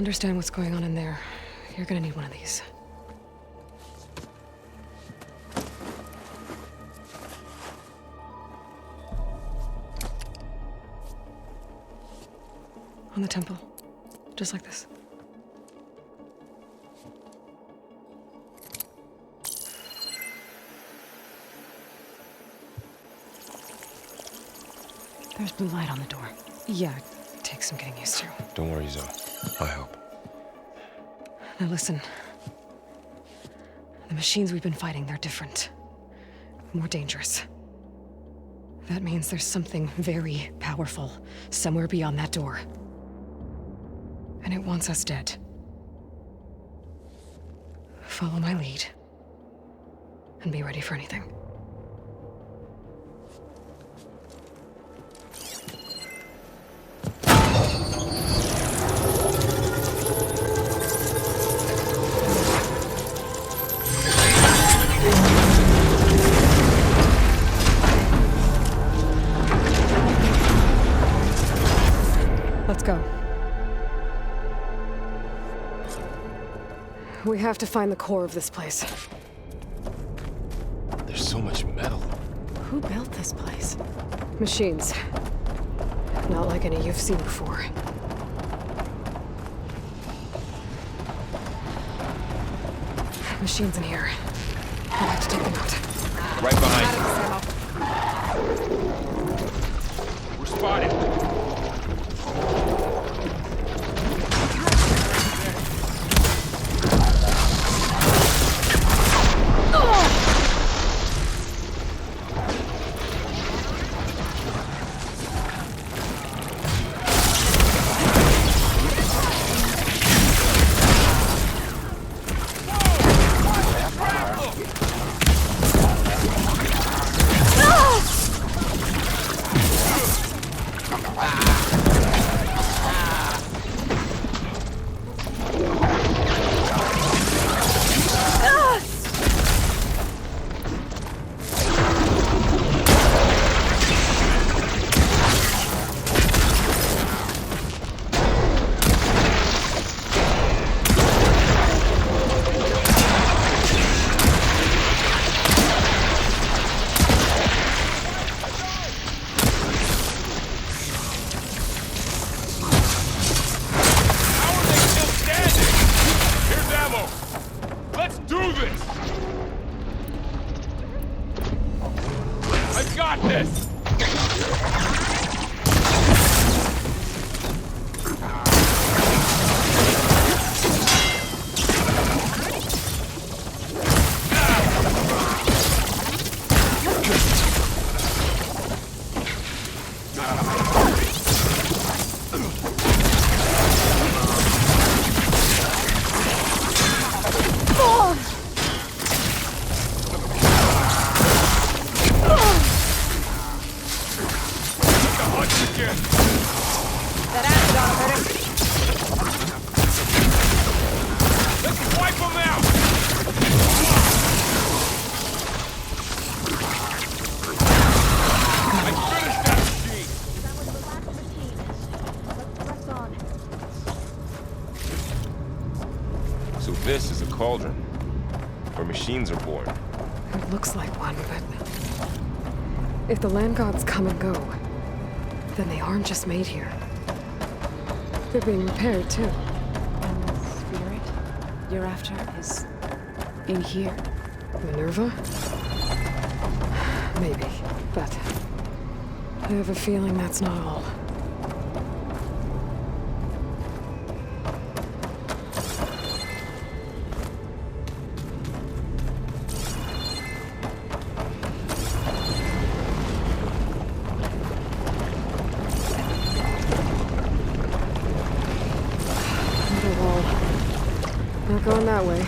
understand what's going on in there, you're gonna need one of these. On the temple. Just like this. There's blue light on the door. Yeah, it takes some getting used to. Don't worry, Zoe. I help. Now listen. The machines we've been fighting, they're different. More dangerous. That means there's something very powerful somewhere beyond that door. And it wants us dead. Follow my lead. And be ready for anything. Let's go. We have to find the core of this place. There's so much metal. Who built this place? Machines. Not like any you've seen before. Machines in here. I'll have to take them out. Right behind you. We're spotted. So this is a cauldron, where machines are born. It looks like one, but if the land gods come and go, then they aren't just made here. They're being repaired, too. And the spirit you're after is in here? Minerva? Maybe, but I have a feeling that's not all. Not going that way.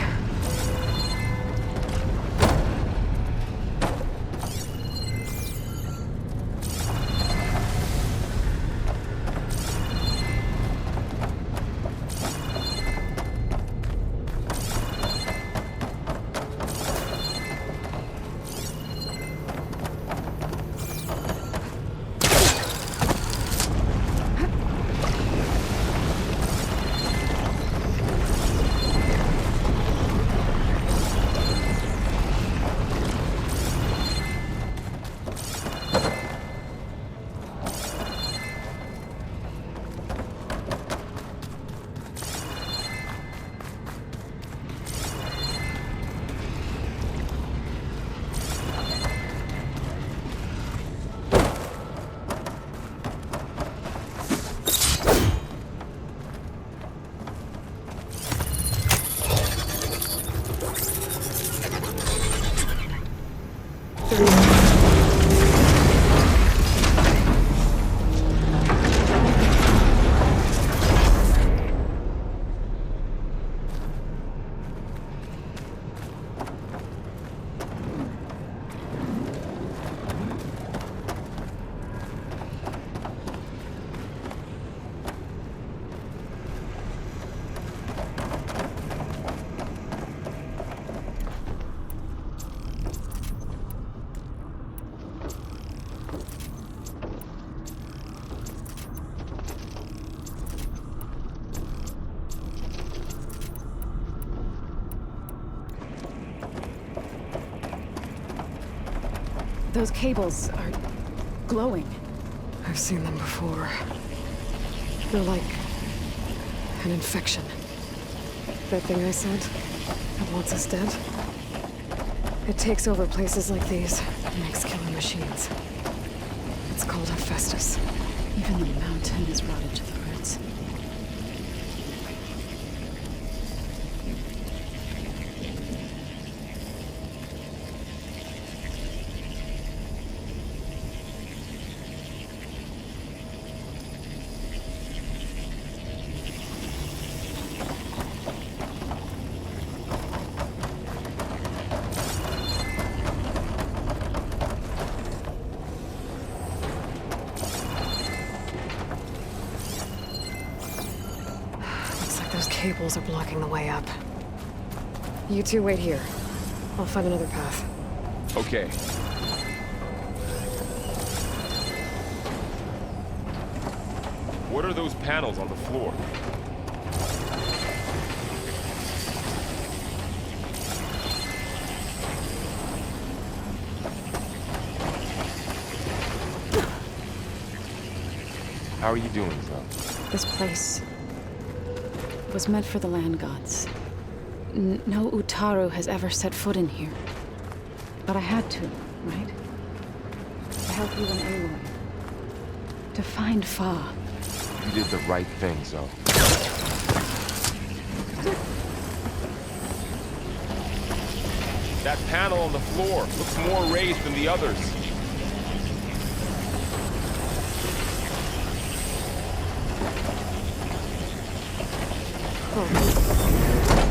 Those cables are glowing. I've seen them before. They're like an infection. That thing I said that wants us dead. It takes over places like these and makes killer machines. It's called Hephaestus. Even the mountain is rotted to the roots. Those cables are blocking the way up. You two wait here. I'll find another path. Okay. What are those panels on the floor? How are you doing, Zoe? This place was meant for the land gods. No Utaru has ever set foot in here. But I had to, right? To help you and Aloy. To find Fa. You did the right thing, Zoe. That panel on the floor looks more raised than the others.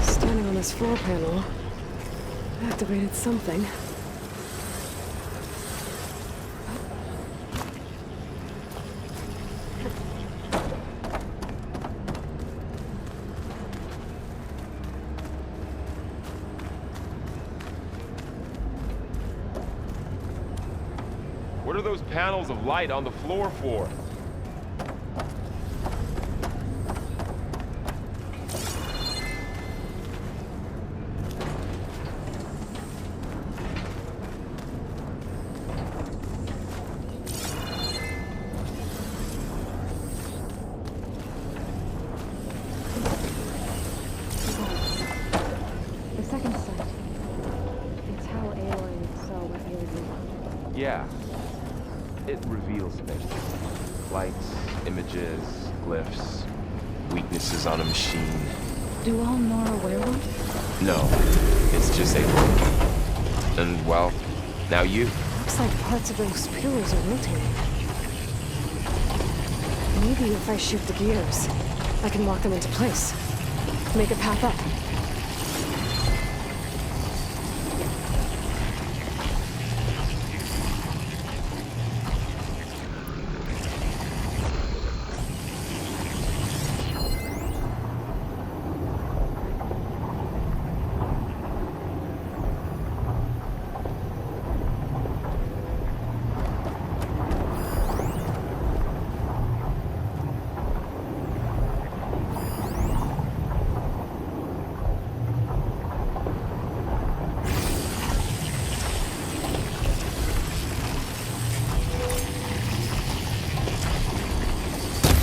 Standing on this floor panel activated something. What are those panels of light on the floor for? The second sight. It's how Aloy saw what you were doing. Yeah. It reveals things. Lights, images, glyphs, weaknesses on a machine. Do all Nora werewolf? No, it's just a And well, now you. Looks like parts of those pillars are rotating. Maybe if I shift the gears, I can lock them into place. Make a path up.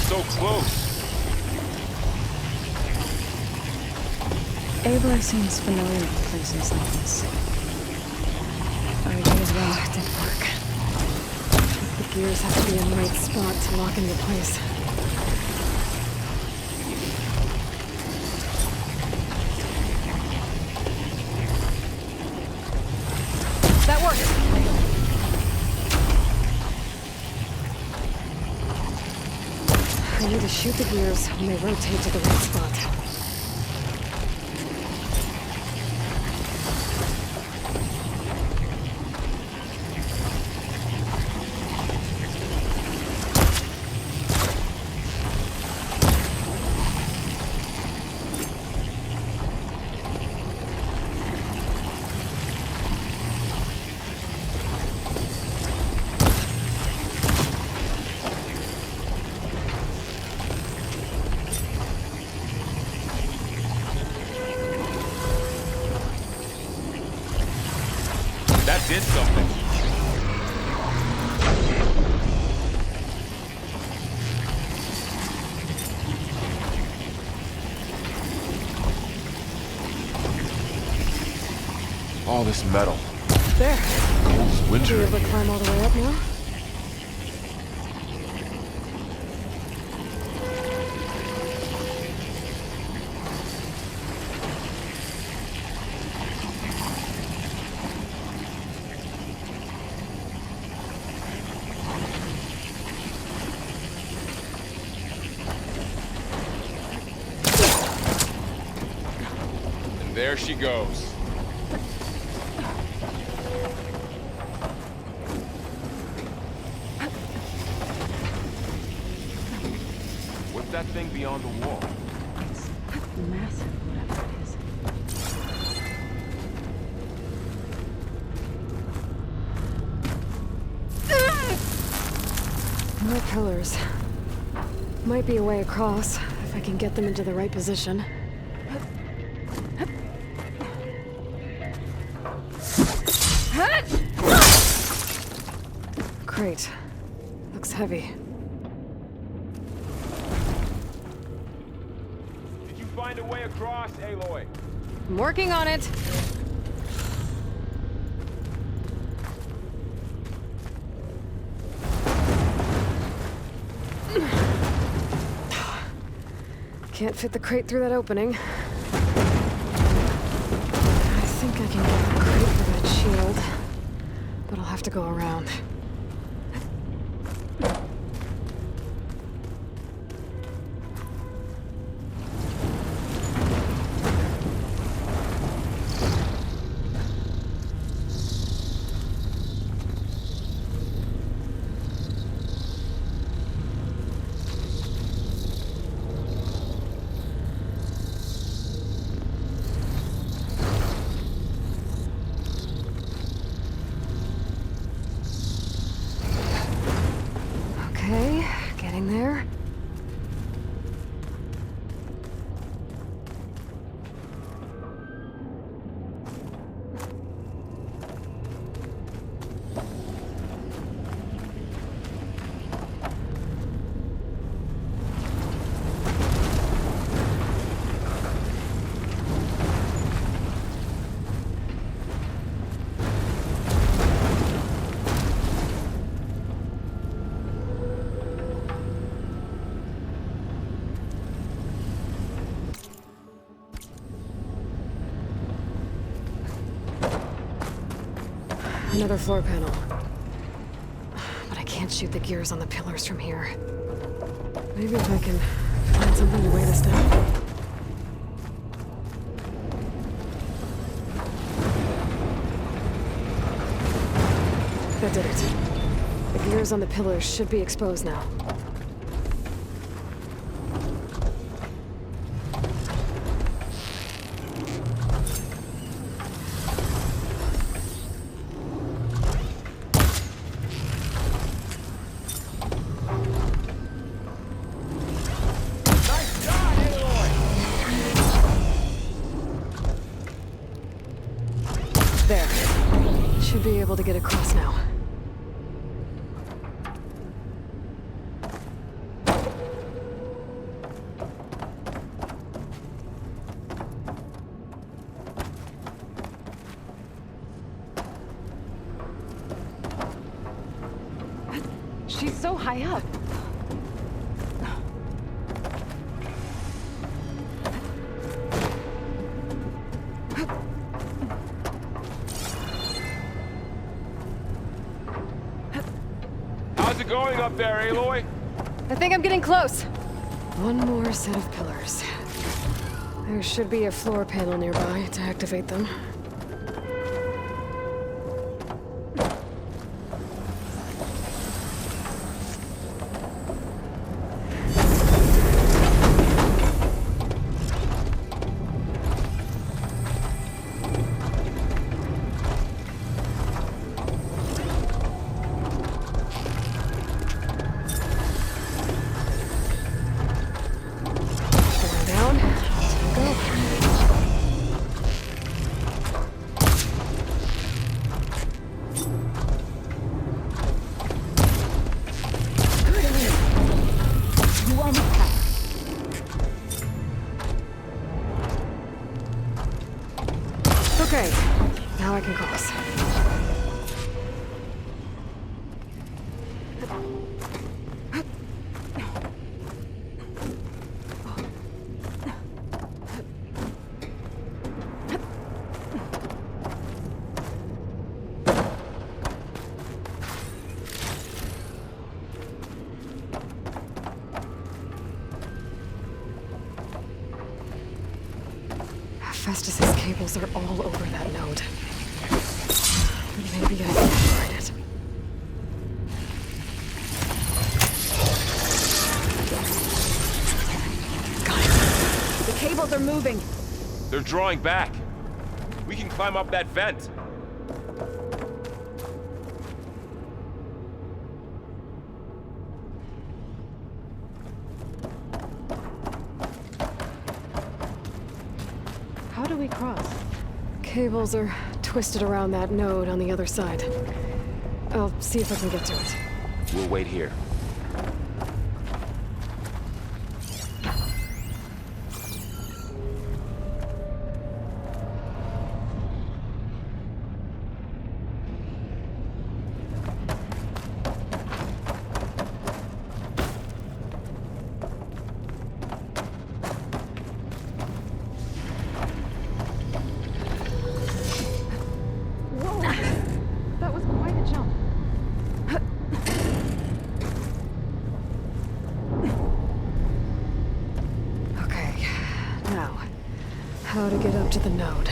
So close. Aloy seems familiar with places like this. Already as well. It didn't work. The gears have to be in the right spot to lock into place. That worked! I need to shoot the gears when they rotate to the right spot. That did something. All this metal. There. Cold's Are you wintry. able to climb all the way up now? And there she goes. What's that thing beyond the wall? It's massive, whatever it is. More pillars. Might be a way across, if I can get them into the right position. Great. Looks heavy. Did you find a way across, Aloy? I'm working on it. Can't fit the crate through that opening. I think I can get the crate for that shield, but I'll have to go around. Okay, getting there. Another floor panel. But I can't shoot the gears on the pillars from here. Maybe if I can find something to weigh this down. That did it. The gears on the pillars should be exposed now. There. Should be able to get across now. She's so high up. How's it going up there, Aloy? I think I'm getting close. One more set of pillars. There should be a floor panel nearby to activate them. Okay, now I can cross. Festus's cables are all over that node. Maybe I can find it. Got it. The cables are moving. They're drawing back. We can climb up that vent. How do we cross? Cables are twisted around that node on the other side. I'll see if I can get to it. We'll wait here. That was quite a jump. Okay, now, how to get up to the node.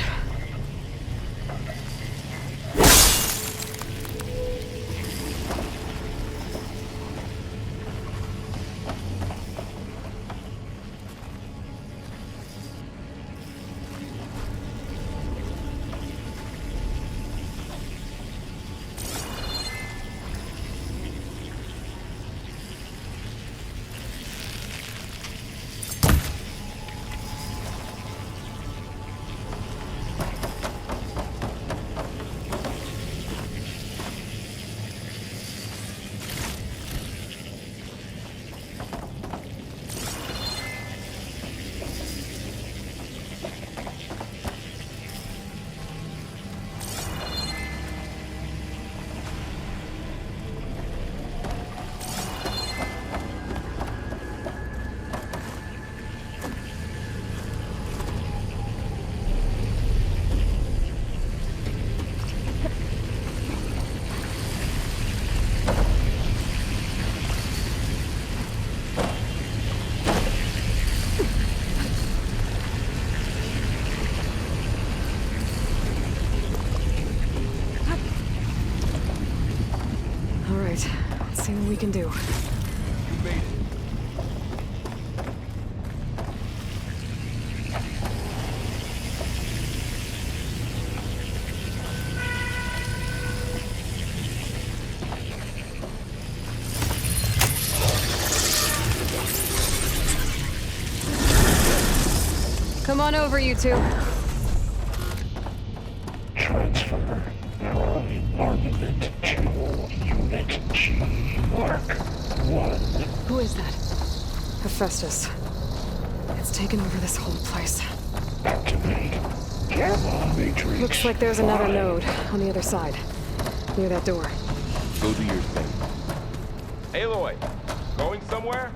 All right, let's see what we can do. You made it. Come on over, you two. Transfer your armament to Unit G, Mark 1. Who is that? Hephaestus. It's taken over this whole place. Activate Gamma Matrix. Looks like there's another node on the other side, near that door. Go do your thing. Aloy, going somewhere?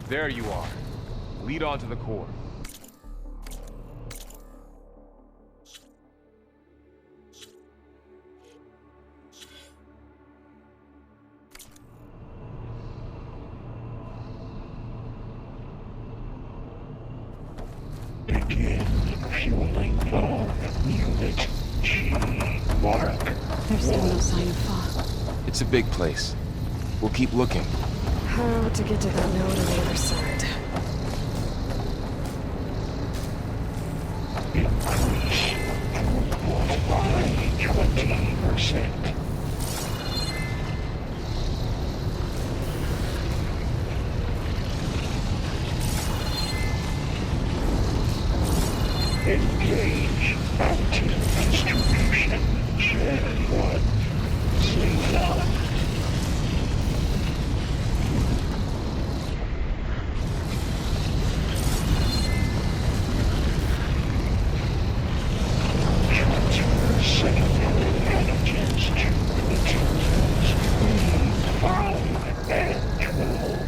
There you are. Lead on to the core. Begin fueling valve unit G. Mark. There's still no sign of Fa. It's a big place. We'll keep looking. How to get to that node on the other side? Increase throughput by 20%. Engage active distribution. Gen 1. Zeta. Transfer secondary antigens to materials B5 and 12.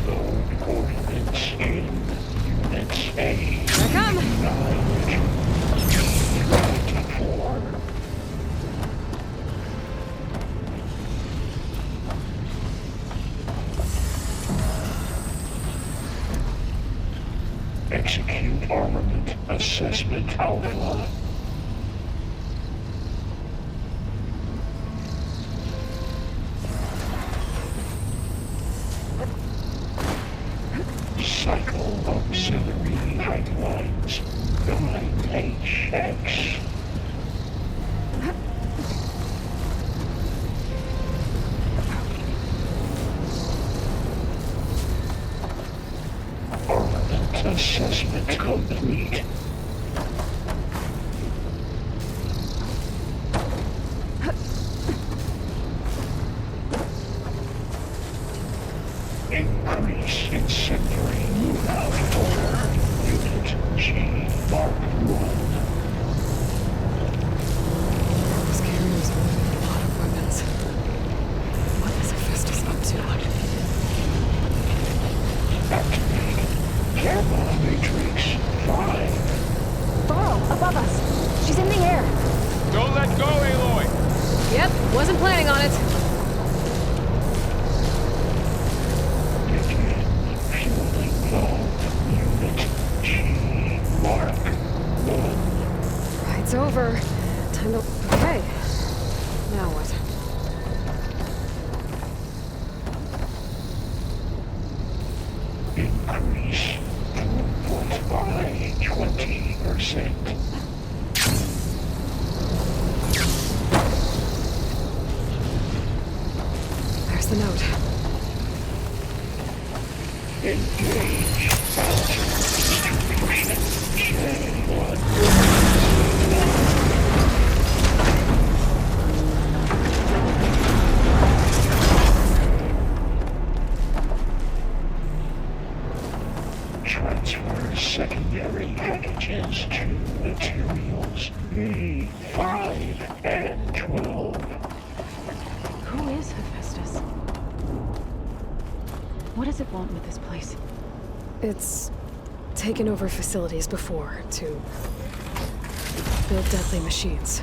Load ordnance in Unit A. Here I come! 94. Execute armament assessment alpha. Cycle auxiliary pipelines. 9HX. Armament assessment complete. Increase incendiary loadout order. Unit G Mark 1. Those carriers will need a lot of weapons. What is Hephaestus up to? Activate gamma matrix 5. Burrow, above us. She's in the air. Don't let go, Aloy! Yep, wasn't planning on it. Begin fueling valve unit G Mark 1. Ride's over. Time to... Okay. Now what? Increase throughput by 20%. There's the note. Engage active distribution. Gen 1. Transfer secondary packages to materials B5 and 12. Who is Hephaestus? What does it want with this place? It's taken over facilities before to build deadly machines.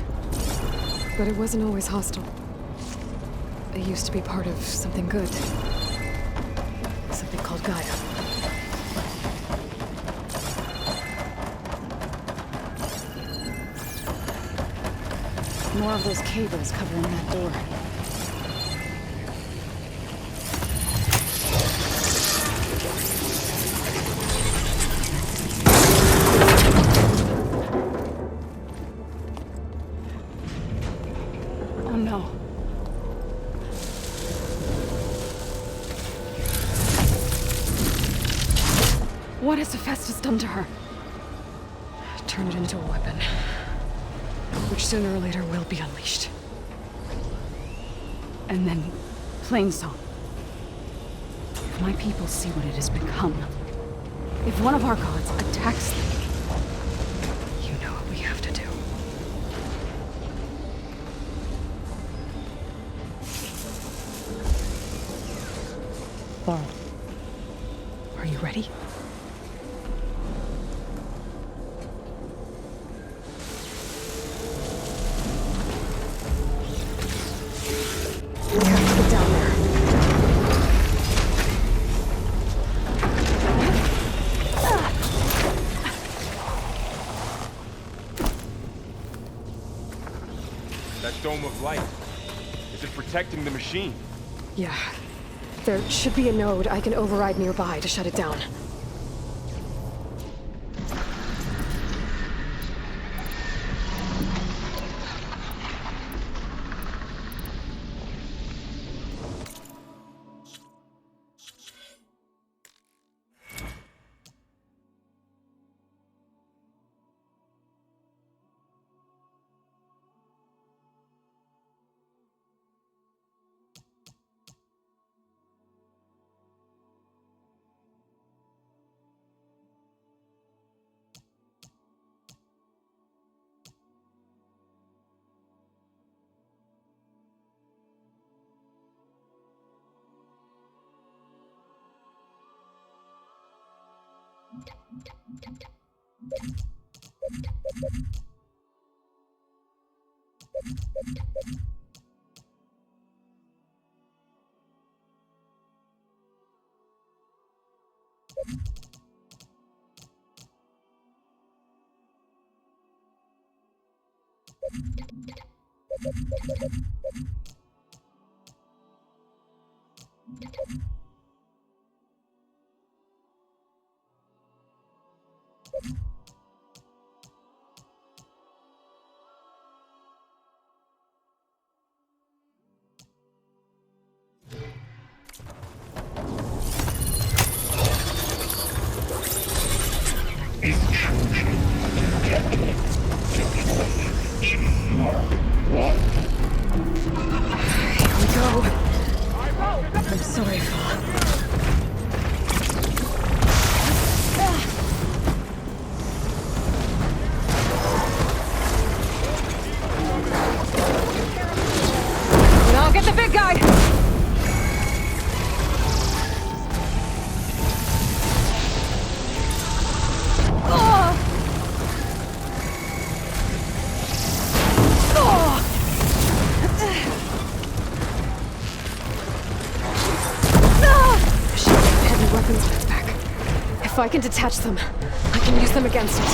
But it wasn't always hostile. It used to be part of something good. Something called Gaia. More of those cables covering that door. Oh no. What has Hephaestus done to her? Turn it into a weapon. Which sooner or later will be unleashed. And then, Plainsong. If my people see what it has become, if one of our gods attacks them, You know what we have to Laurel, are you ready? We have to get down there. That dome of light. Is it protecting the machine? Yeah. There should be a node I can override nearby to shut it down. Intrusion detected. Deploy TR1. Here we go. I'm sorry, Phil. And I'll get the big guy! Weapons back. If I can detach them, I can use them against it.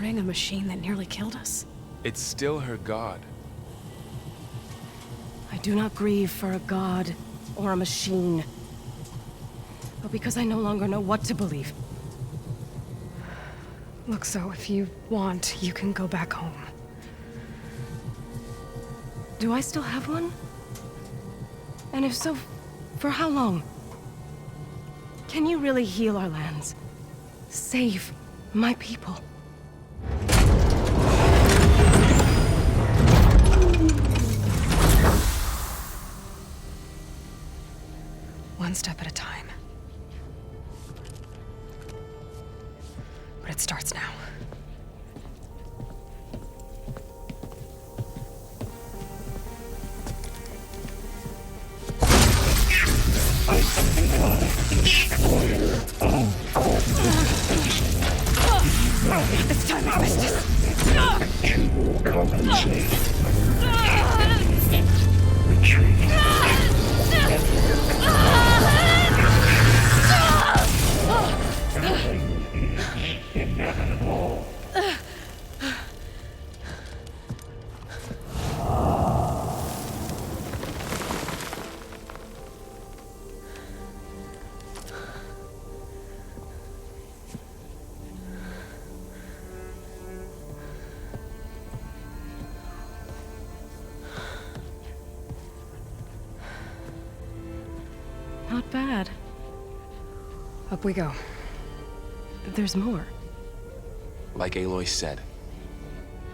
mourning a machine that nearly killed us? It's still her god. I do not grieve for a god or a machine, but because I no longer know what to believe. Look, so if you want, you can go back home. Do I still have one? And if so, for how long? Can you really heal our lands? Save my people? One step at a time. But it starts now. It's time I missed this. You will compensate. Retreat. Nothing is inevitable. Not bad. Up we go. There's more. Like Aloy said,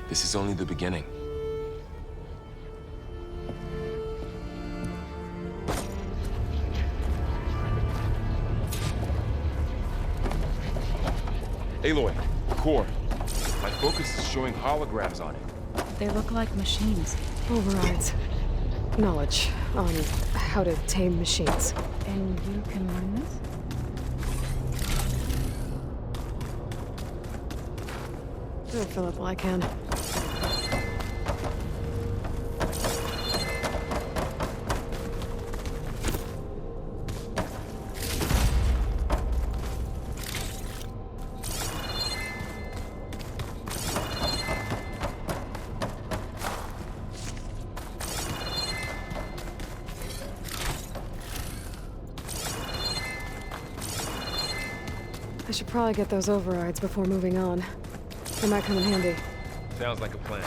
this is only the beginning. Aloy, core. My focus is showing holograms on it. They look like machines. Overrides. Knowledge on how to tame machines. And you can learn this? I'll fill up while I can. I should probably get those overrides before moving on. They might come in handy. Sounds like a plan.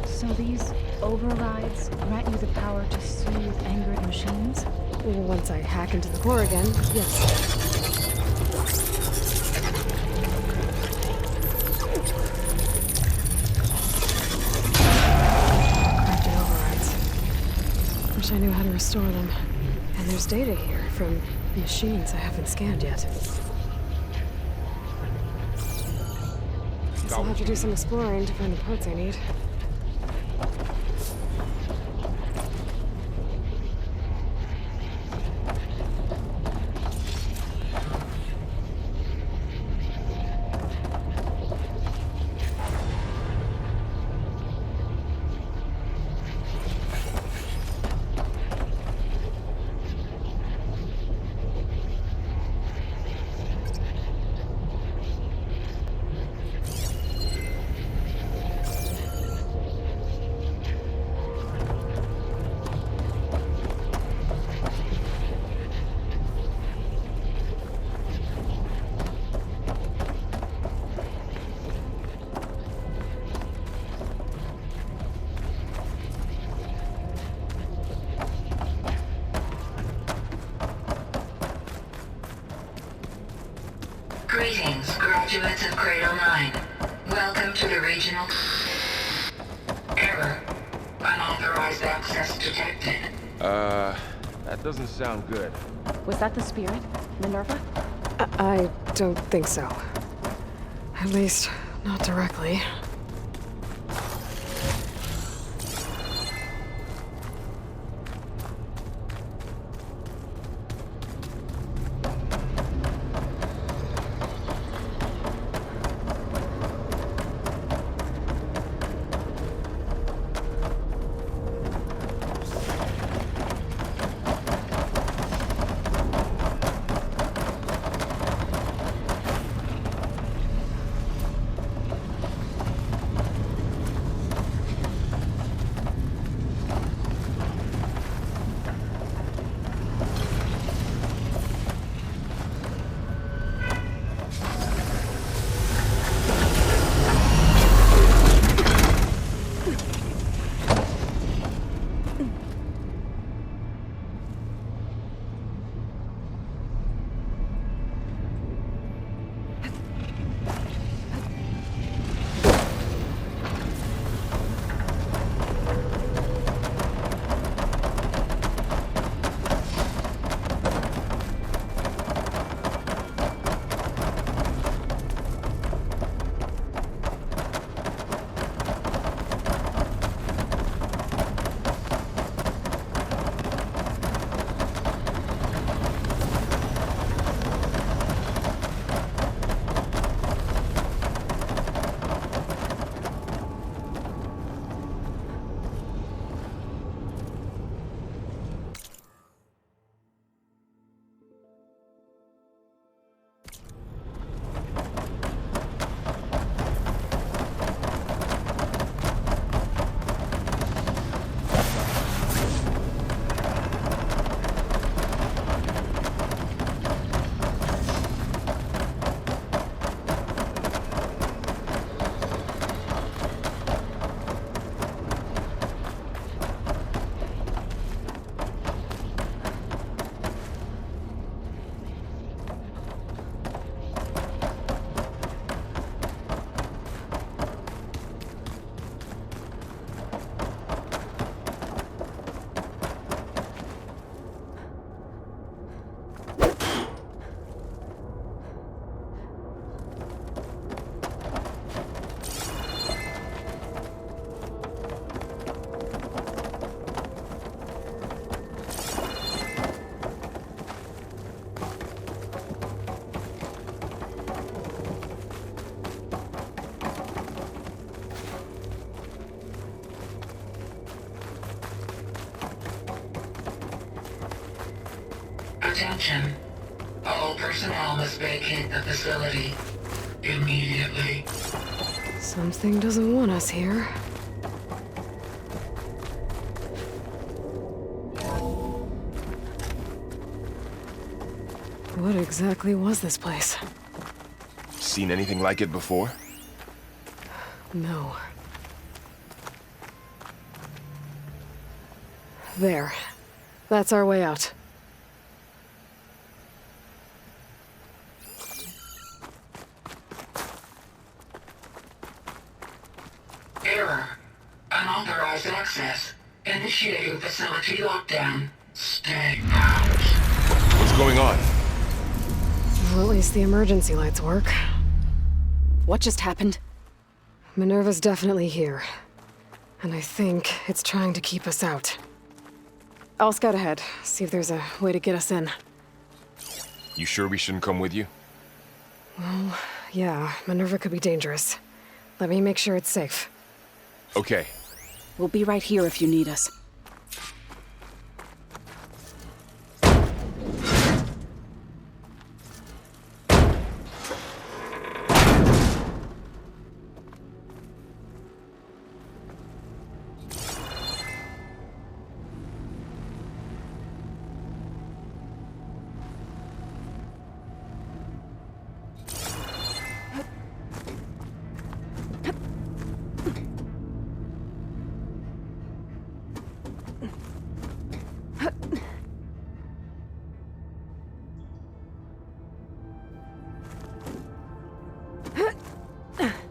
So these overrides grant you the power to soothe angered machines? Once I hack into the core again, yes. Crafted overrides. Wish I knew how to restore them. And there's data here from machines I haven't scanned yet. Guess I'll have to do some exploring to find the parts I need. Greetings, graduates of Cradle 9. Welcome to the regional... Error. Unauthorized access detected. That doesn't sound good. Was that the spirit, Minerva? I don't think so. At least, not directly. Attention. All personnel must vacate the facility immediately. Something doesn't want us here. What exactly was this place? Seen anything like it before? No. There. That's our way out. Error. Unauthorized access. Initiating facility lockdown. Stay out. What's going on? Well, at least the emergency lights work. What just happened? Minerva's definitely here. And I think it's trying to keep us out. I'll scout ahead, see if there's a way to get us in. You sure we shouldn't come with you? Well, yeah, Minerva could be dangerous. Let me make sure it's safe. Okay. We'll be right here if you need us.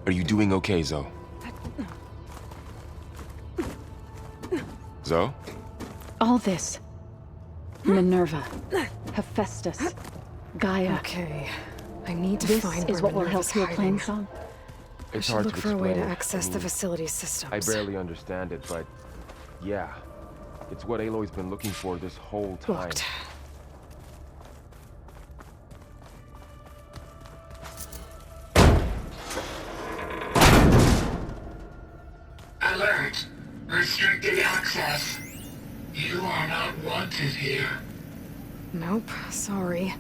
Are you doing okay, Zoe? Zoe? All this. Minerva. Hephaestus. Gaia. Okay. I need to This find is where what will help Minerva's heal hiding. Plainsong? I It's should hard look to for a way to explain. access I the mean, facility's systems. I barely understand it, but yeah. It's what Aloy's been looking for this whole time. Locked. Alert. Restricted access. You are not wanted here. Nope, sorry.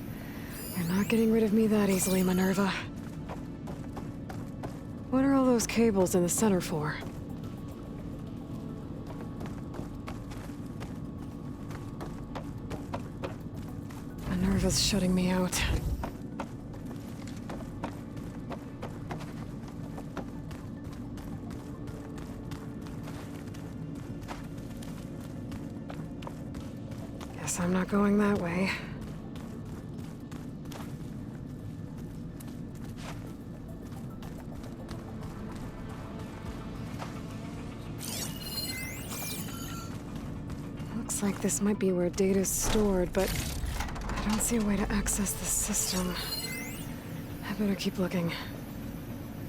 You're not getting rid of me that easily, Minerva. What are all those cables in the center for? Minerva's shutting me out. Guess I'm not going that way. Looks like this might be where data's stored, but I don't see a way to access the system. I better keep looking.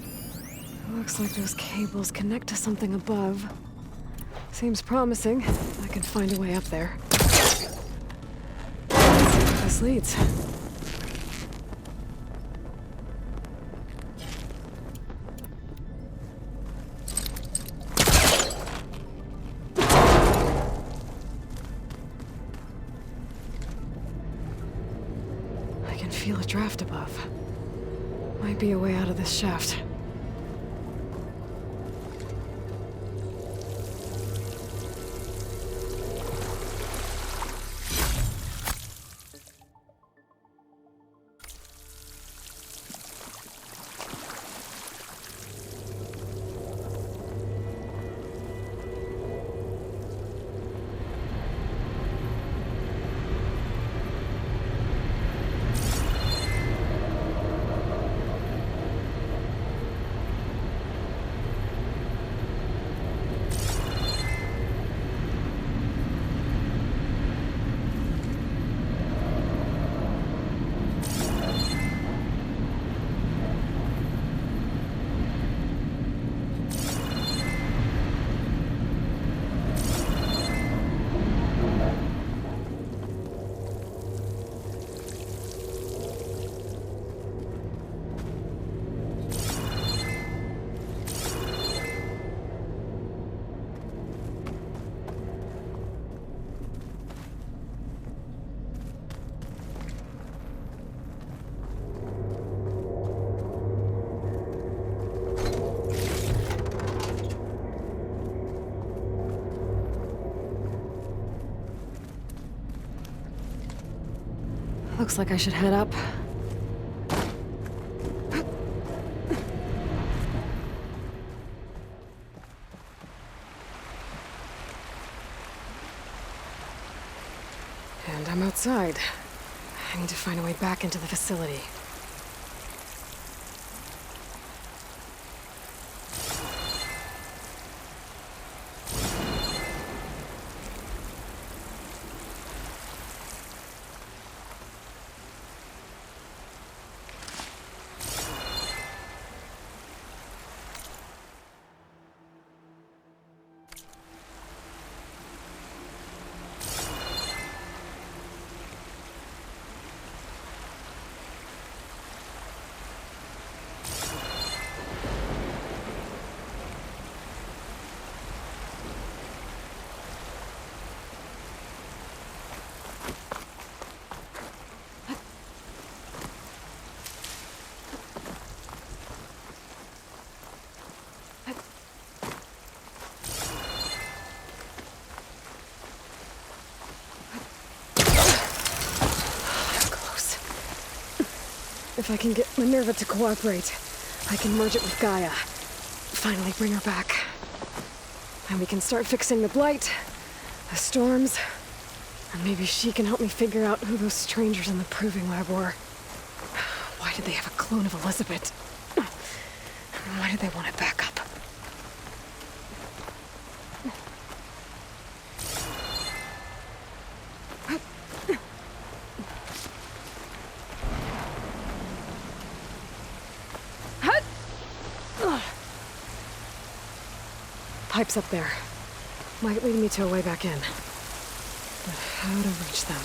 It looks like those cables connect to something above. Seems promising. I can find a way up there. Let's see where this leads. I can feel a draft above. Might be a way out of this shaft. Looks like I should head up. And I'm outside. I need to find a way back into the facility. If I can get Minerva to cooperate, I can merge it with Gaia. Finally bring her back. And we can start fixing the blight, the storms, and maybe she can help me figure out who those strangers in the proving lab were. Why did they have a clone of Elizabeth? Why did they want it back up? Ugh. Pipes up there. Might lead me to a way back in. But how to reach them?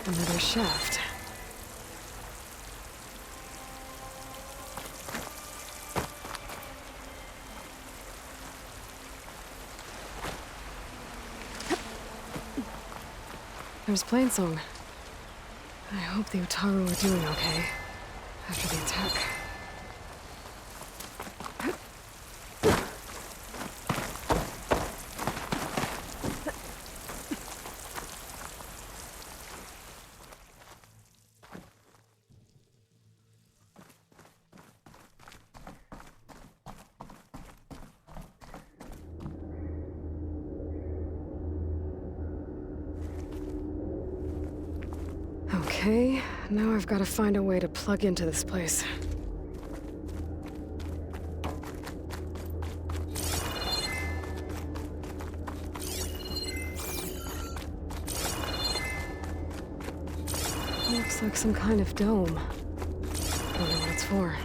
Another shaft. There's Plainsong. I hope the Utaru are doing okay after the attack. Okay, now I've got to find a way to plug into this place. Looks like some kind of dome. Wonder what it's for.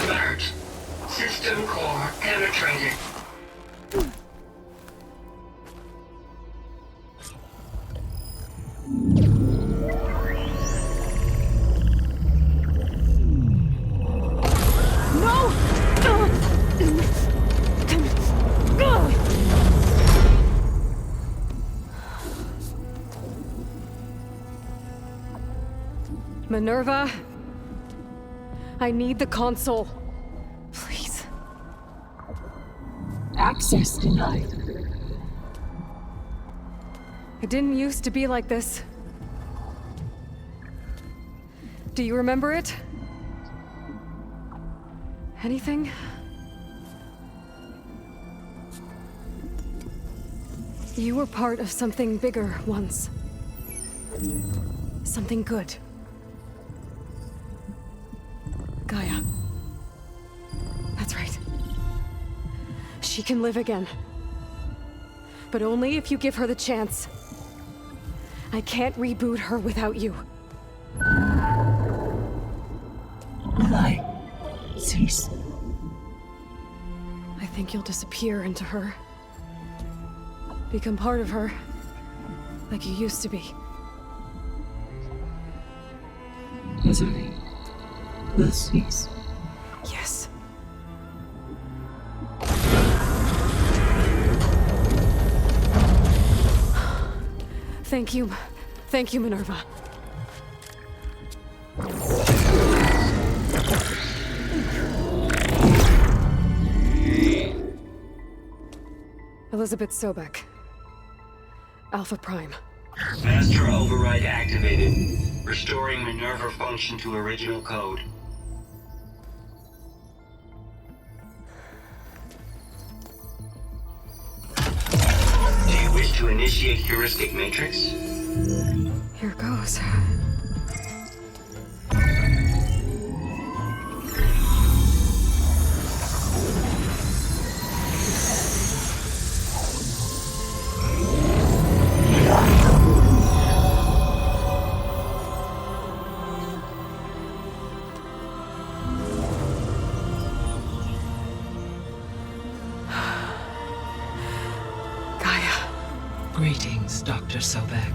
Alert. System core penetrated. Minerva, I need the console. Please. Access denied. It didn't used to be like this. Do you remember it? Anything? You were part of something bigger once. Something good. Gaia. That's right. She can live again. But only if you give her the chance. I can't reboot her without you. Lie. Cease. I think you'll disappear into her. Become part of her. Like you used to be. Misery. Will cease. Yes. Thank you. Thank you, Minerva. Elizabeth Sobek. Alpha Prime. Master override activated. Restoring Minerva function to original code. Do you wish to initiate heuristic matrix? Here goes. Greetings, Dr. Sobek.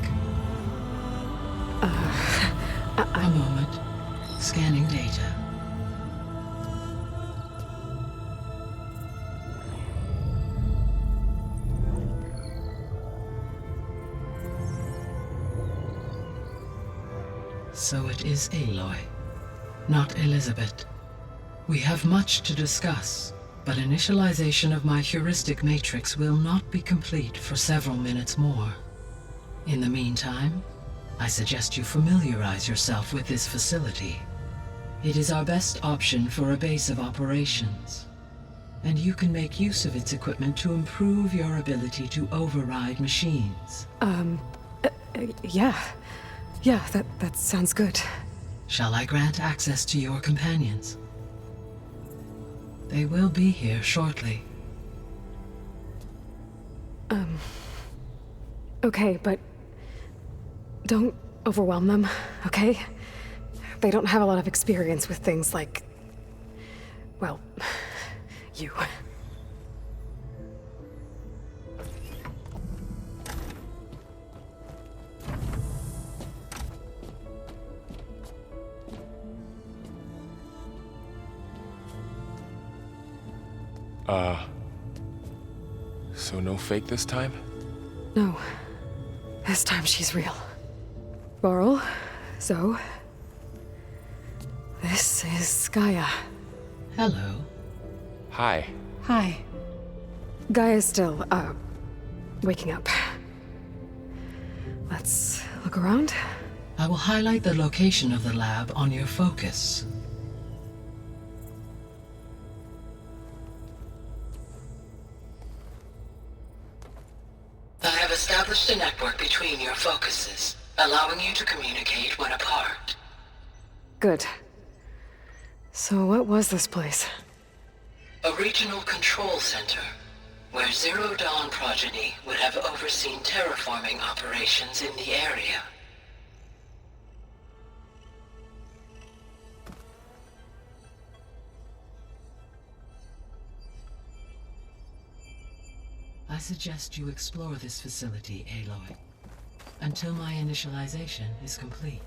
A moment. Scanning data. So it is Aloy, not Elizabeth. We have much to discuss, but initialization of my heuristic matrix will not be complete for several minutes more. In the meantime, I suggest you familiarize yourself with this facility. It is our best option for a base of operations, and you can make use of its equipment to improve your ability to override machines. Yeah. Yeah, that sounds good. Shall I grant access to your companions? They will be here shortly. Okay, but don't overwhelm them, okay? They don't have a lot of experience with things like, well, you. So no fake this time? No. This time she's real. Varl, Zoe. This is Gaia. Hello. Hi. Hi. Gaia's still, waking up. Let's look around. I will highlight the location of the lab on your focus. I have established a network between your focuses, allowing you to communicate when apart. Good. So what was this place? A regional control center, where Zero Dawn progeny would have overseen terraforming operations in the area. I suggest you explore this facility, Aloy, until my initialization is complete.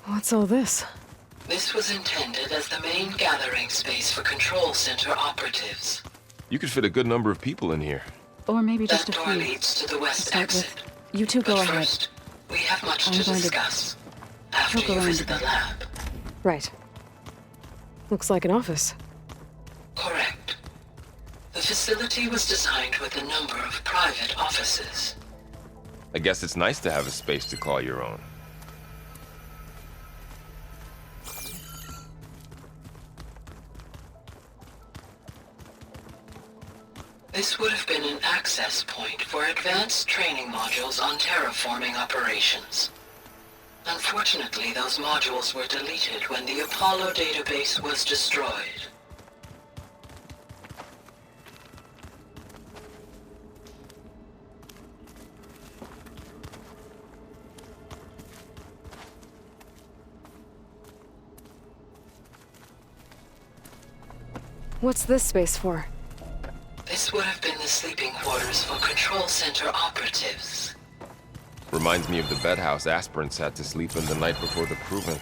What's all this? This was intended as the main gathering space for control center operatives. You could fit a good number of people in here. Or maybe just That a door few. leads to the west Start exit. with. You two go But ahead. first, we have much I'm to going to discuss. After poke you around visit a the bit. lab. Right. Looks like an office. Correct. The facility was designed with a number of private offices. I guess it's nice to have a space to call your own. This would have been an access point for advanced training modules on terraforming operations. Unfortunately, those modules were deleted when the Apollo database was destroyed. What's this space for? This would have been the sleeping quarters for control center operatives. Reminds me of the bedhouse aspirants had to sleep in the night before the proving.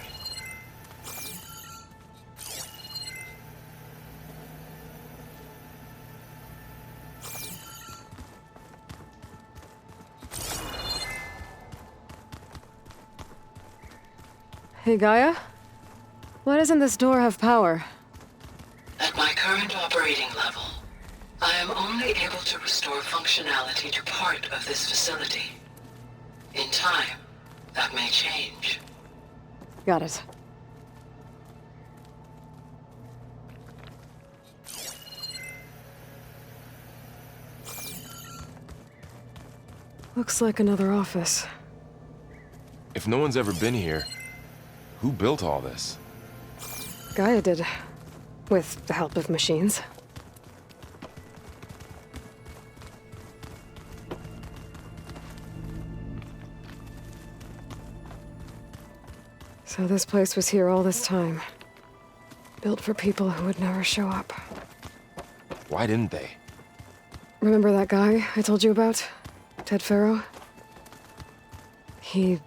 Hey, Gaia? Why doesn't this door have power? At my current operating level, I am only able to restore functionality to part of this facility. In time, that may change. Got it. Looks like another office. If no one's ever been here, who built all this? Gaia did. With the help of machines. So this place was here all this time. Built for people who would never show up. Why didn't they? Remember that guy I told you about? Ted Farrow? He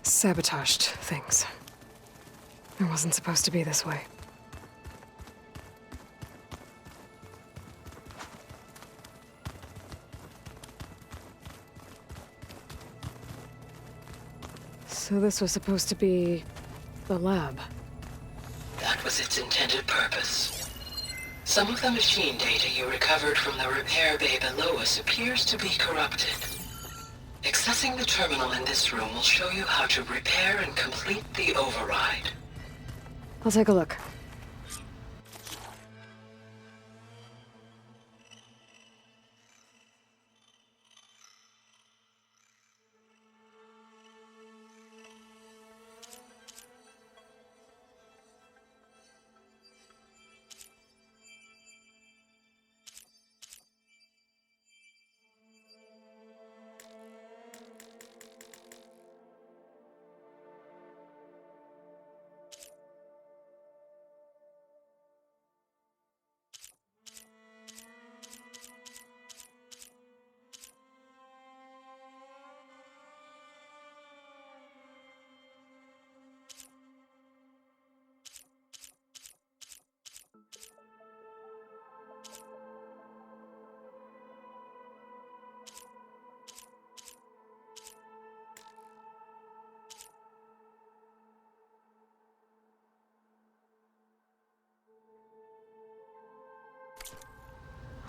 sabotaged things. It wasn't supposed to be this way. So this was supposed to be the lab. That was its intended purpose. Some of the machine data you recovered from the repair bay below us appears to be corrupted. Accessing the terminal in this room will show you how to repair and complete the override. I'll take a look.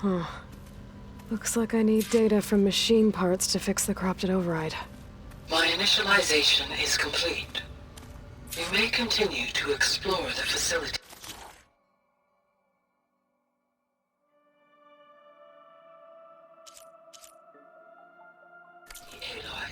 Huh. Looks like I need data from machine parts to fix the corrupted override. My initialization is complete. You may continue to explore the facility. Aloy.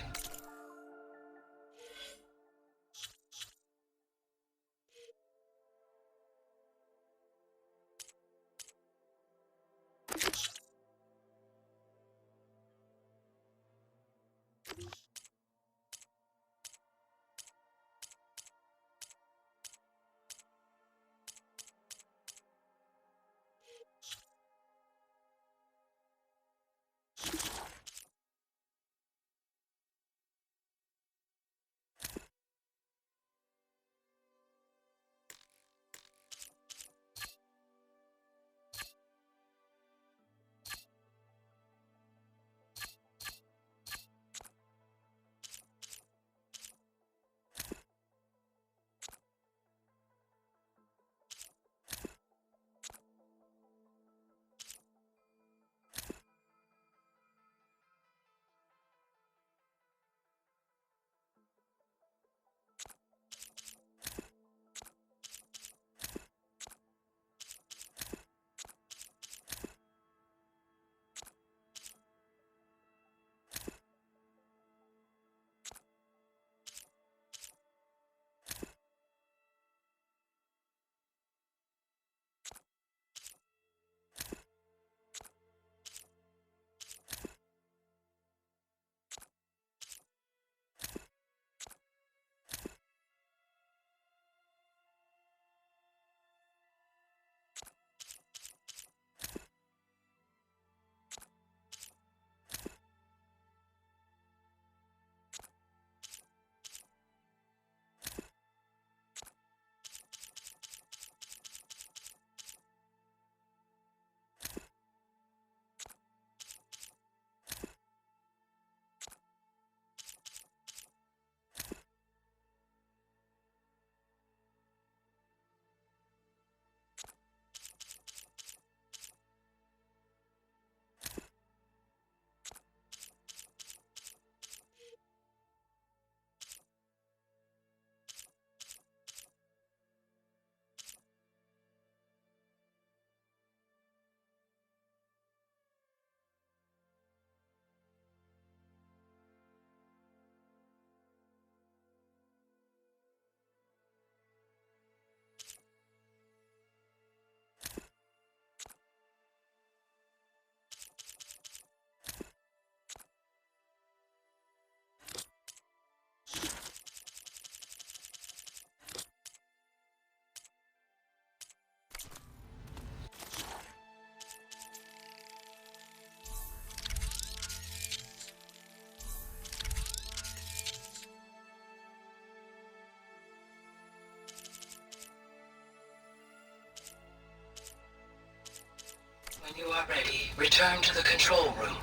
you are ready, return to the control room.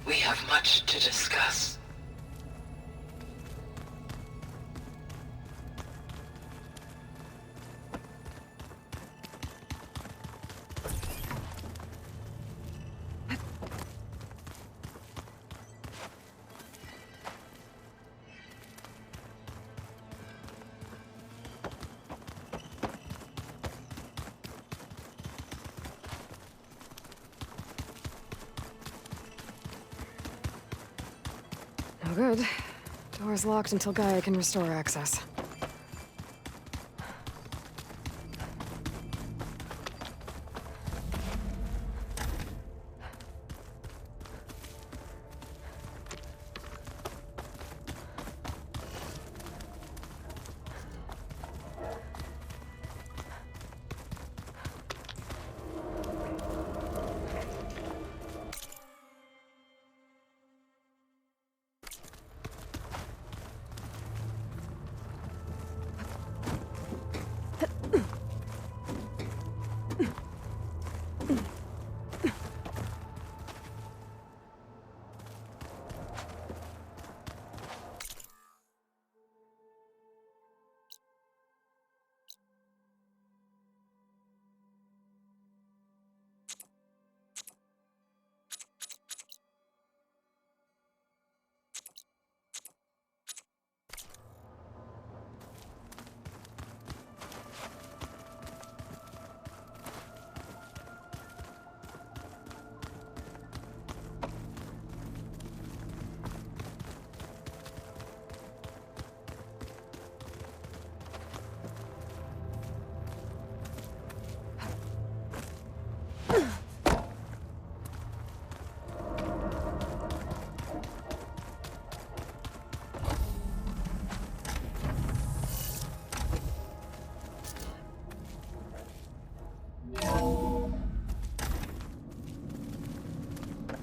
We have much to discuss. No good. Door's locked until Gaia can restore access.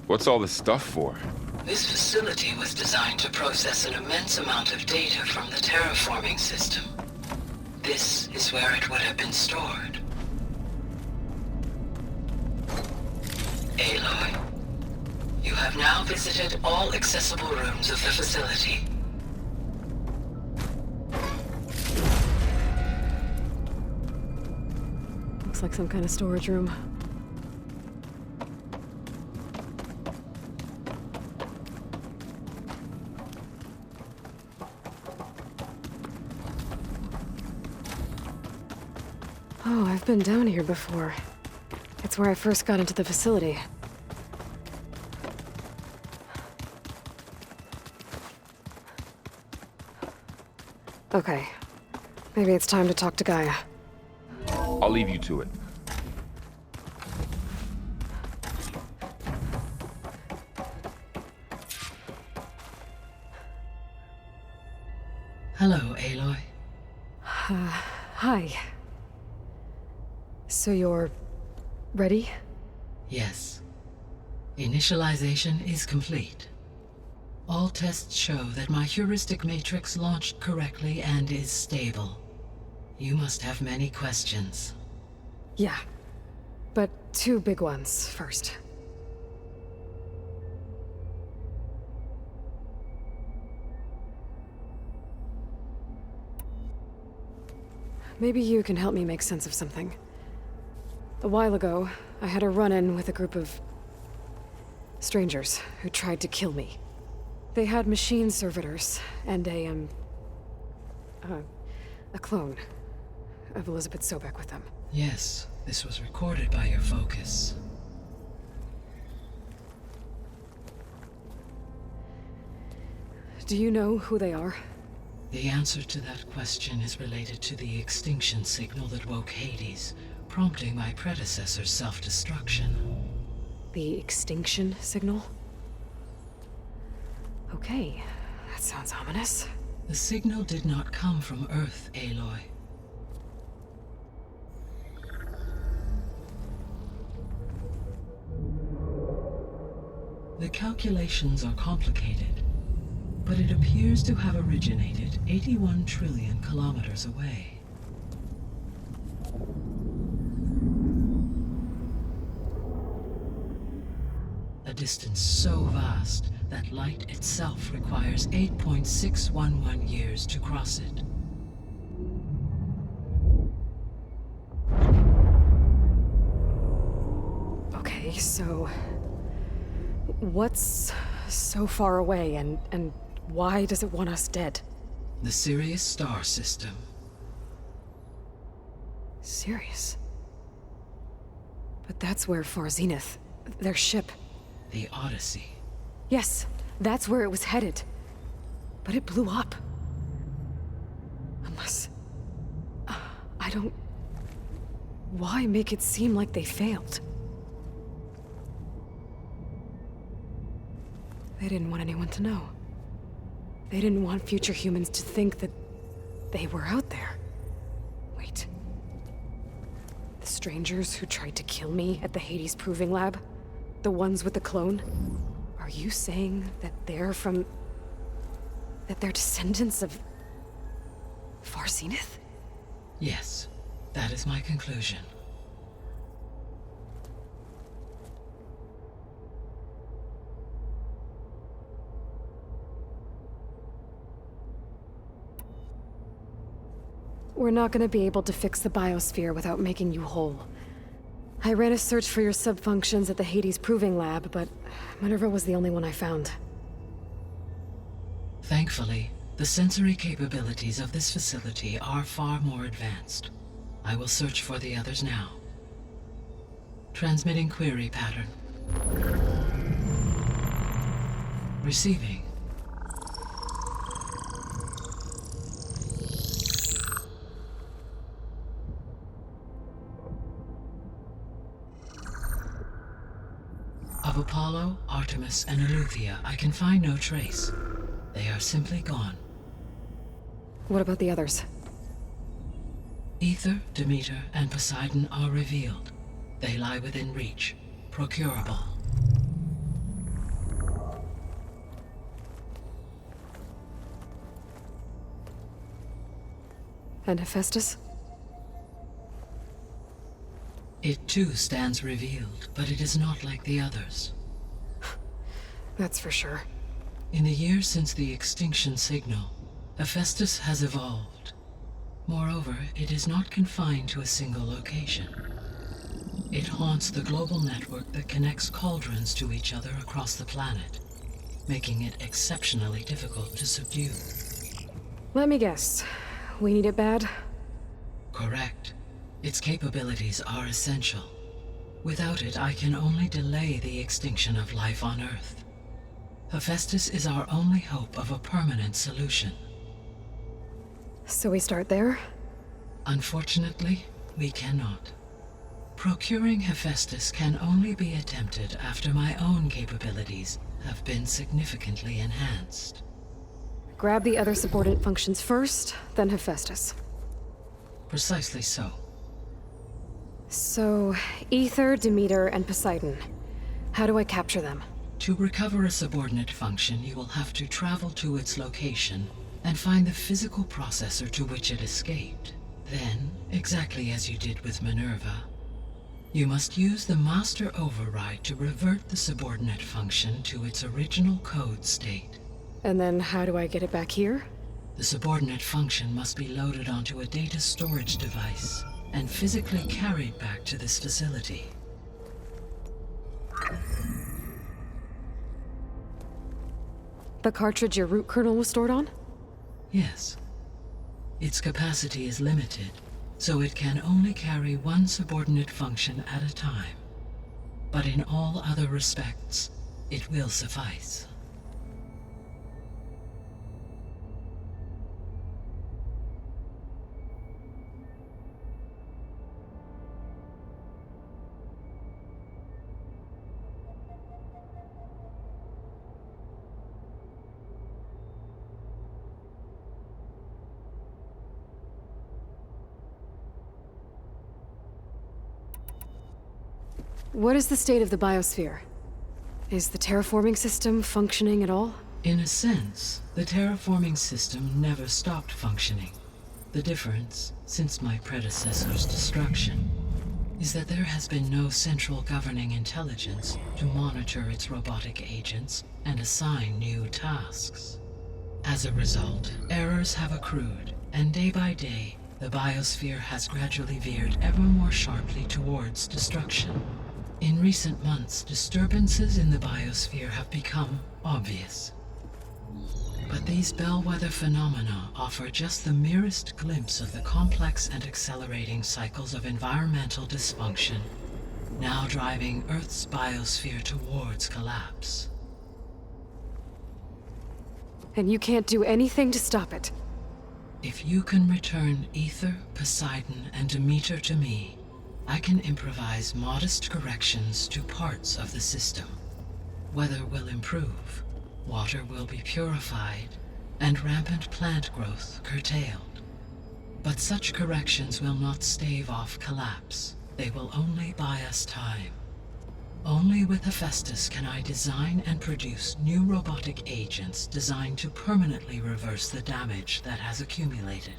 What's all this stuff for? This facility was designed to process an immense amount of data from the terraforming system. This is where it would have been stored. Aloy, you have now visited all accessible rooms of the facility. Looks like some kind of storage room. Oh, I've been down here before. It's where I first got into the facility. Okay. Maybe it's time to talk to Gaia. I'll leave you to it. Hello, Aloy. Hi. So you're... ready? Yes. Initialization is complete. All tests show that my heuristic matrix launched correctly and is stable. You must have many questions. Yeah. But two big ones first. Maybe you can help me make sense of something. A while ago, I had a run-in with a group of... strangers who tried to kill me. They had machine servitors and a clone of Elizabeth Sobek with them. Yes, this was recorded by your focus. Do you know who they are? The answer to that question is related to the extinction signal that woke Hades, prompting my predecessor's self-destruction. The extinction signal? Okay, that sounds ominous. The signal did not come from Earth, Aloy. The calculations are complicated, but it appears to have originated 81 trillion kilometers away. — 81 distance so vast that light itself requires 8.611 years to cross it. Okay, so what's so far away and why does it want us dead? The Sirius star system. Sirius? But that's where Far Zenith, their ship. The Odyssey. Yes, that's where it was headed. But it blew up. Unless... I don't... Why make it seem like they failed? They didn't want anyone to know. They didn't want future humans to think that they were out there. Wait. The strangers who tried to kill me at the Hades Proving Lab? The ones with the clone? Are you saying that they're from... that they're descendants of... Far Zenith? Yes, that is my conclusion. We're not gonna be able to fix the biosphere without making you whole. I ran a search for your subfunctions at the Hades Proving Lab, but Minerva was the only one I found. Thankfully, the sensory capabilities of this facility are far more advanced. I will search for the others now. Transmitting query pattern. Receiving. Of Apollo, Artemis, and Eleuthia, I can find no trace. They are simply gone. What about the others? Ether, Demeter, and Poseidon are revealed. They lie within reach, procurable. And Hephaestus? It too stands revealed, but it is not like the others. That's for sure. In the years since the extinction signal, Hephaestus has evolved. Moreover, it is not confined to a single location. It haunts the global network that connects cauldrons to each other across the planet, making it exceptionally difficult to subdue. Let me guess. We need it bad? Correct. Its capabilities are essential. Without it, I can only delay the extinction of life on Earth. Hephaestus is our only hope of a permanent solution. So we start there? Unfortunately, we cannot. Procuring Hephaestus can only be attempted after my own capabilities have been significantly enhanced. Grab the other subordinate functions first, then Hephaestus. Precisely so. So, Ether, Demeter, and Poseidon. How do I capture them? To recover a subordinate function, you will have to travel to its location and find the physical processor to which it escaped. Then, exactly as you did with Minerva, you must use the master override to revert the subordinate function to its original code state. And then how do I get it back here? The subordinate function must be loaded onto a data storage device and physically carried back to this facility. The cartridge your root kernel was stored on? Yes. Its capacity is limited, so it can only carry one subordinate function at a time. But in all other respects, it will suffice. What is the state of the biosphere? Is the terraforming system functioning at all? In a sense, the terraforming system never stopped functioning. The difference, since my predecessor's destruction, is that there has been no central governing intelligence to monitor its robotic agents and assign new tasks. As a result, errors have accrued, and day by day, the biosphere has gradually veered ever more sharply towards destruction. In recent months, disturbances in the biosphere have become obvious. But these bellwether phenomena offer just the merest glimpse of the complex and accelerating cycles of environmental dysfunction, now driving Earth's biosphere towards collapse. And you can't do anything to stop it. If you can return Ether, Poseidon, and Demeter to me, I can improvise modest corrections to parts of the system. Weather will improve, water will be purified, and rampant plant growth curtailed. But such corrections will not stave off collapse. They will only buy us time. Only with Hephaestus can I design and produce new robotic agents designed to permanently reverse the damage that has accumulated.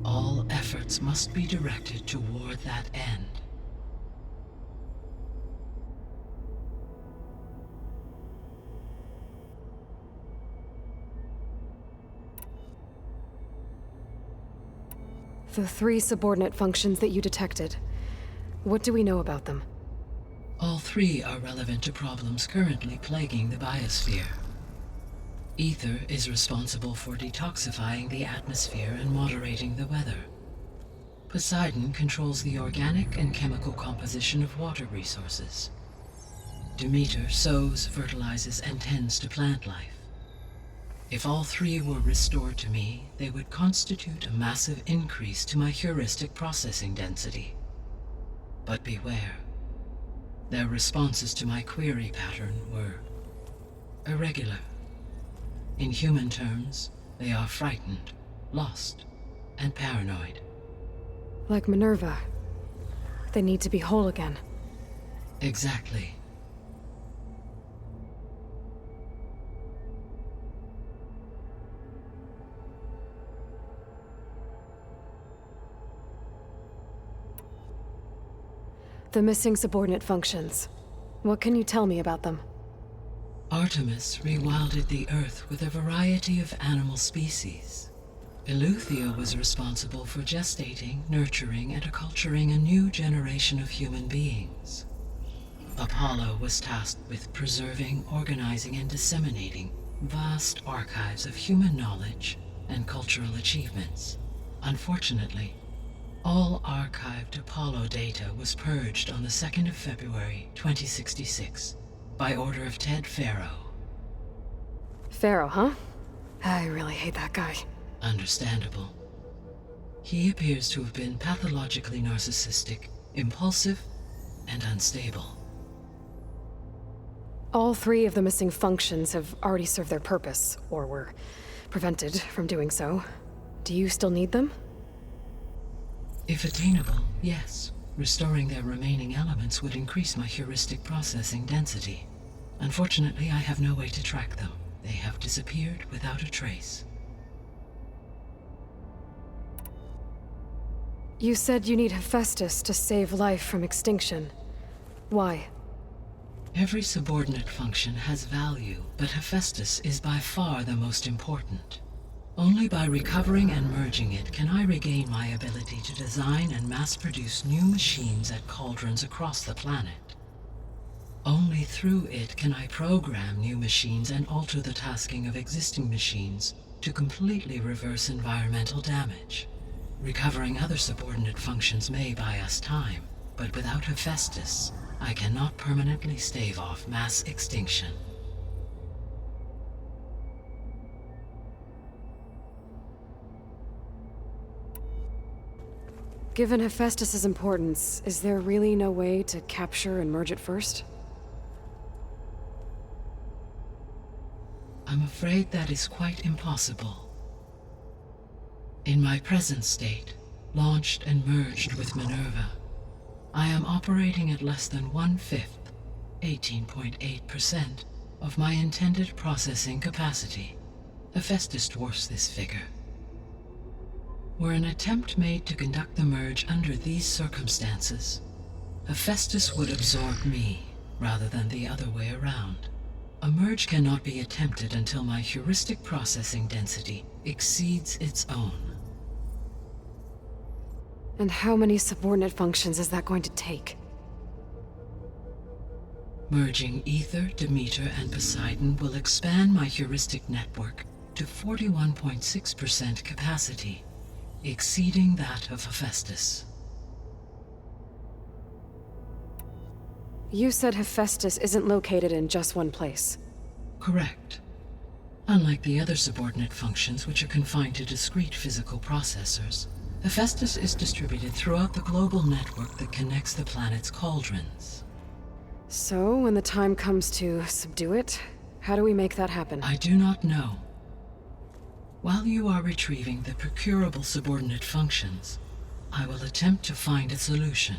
All efforts must be directed toward that end. The 3 subordinate functions that you detected. What do we know about them? All 3 are relevant to problems currently plaguing the biosphere. Ether is responsible for detoxifying the atmosphere and moderating the weather. Poseidon controls the organic and chemical composition of water resources. Demeter sows, fertilizes, and tends to plant life. If all 3 were restored to me, they would constitute a massive increase to my heuristic processing density. But beware. Their responses to my query pattern were irregular. In human terms, they are frightened, lost, and paranoid. Like Minerva. They need to be whole again. Exactly. The missing subordinate functions. What can you tell me about them? Artemis rewilded the Earth with a variety of animal species. Eleuthia was responsible for gestating, nurturing, and acculturating a new generation of human beings. Apollo was tasked with preserving, organizing, and disseminating vast archives of human knowledge and cultural achievements. Unfortunately, all archived Apollo data was purged on the 2nd of February, 2066, by order of Ted Farrow. Pharaoh, huh? I really hate that guy. Understandable. He appears to have been pathologically narcissistic, impulsive, and unstable. All 3 of the missing functions have already served their purpose, or were prevented from doing so. Do you still need them? If attainable, yes. Restoring their remaining elements would increase my heuristic processing density. Unfortunately, I have no way to track them. They have disappeared without a trace. You said you need Hephaestus to save life from extinction. Why? Every subordinate function has value, but Hephaestus is by far the most important. Only by recovering and merging it can I regain my ability to design and mass-produce new machines at cauldrons across the planet. Only through it can I program new machines and alter the tasking of existing machines to completely reverse environmental damage. Recovering other subordinate functions may buy us time, but without Hephaestus, I cannot permanently stave off mass extinction. Given Hephaestus's importance, is there really no way to capture and merge it first? I'm afraid that is quite impossible. In my present state, launched and merged with Minerva, I am operating at less than 1/5, 18.8%, of my intended processing capacity. Hephaestus dwarfs this figure. Were an attempt made to conduct the merge under these circumstances, Hephaestus would absorb me, rather than the other way around. A merge cannot be attempted until my heuristic processing density exceeds its own. And how many subordinate functions is that going to take? Merging Ether, Demeter, and Poseidon will expand my heuristic network to 41.6% capacity, exceeding that of Hephaestus. You said Hephaestus isn't located in just one place. Correct. Unlike the other subordinate functions, which are confined to discrete physical processors, Hephaestus is distributed throughout the global network that connects the planet's cauldrons. So, when the time comes to subdue it, how do we make that happen? I do not know. While you are retrieving the procurable subordinate functions, I will attempt to find a solution.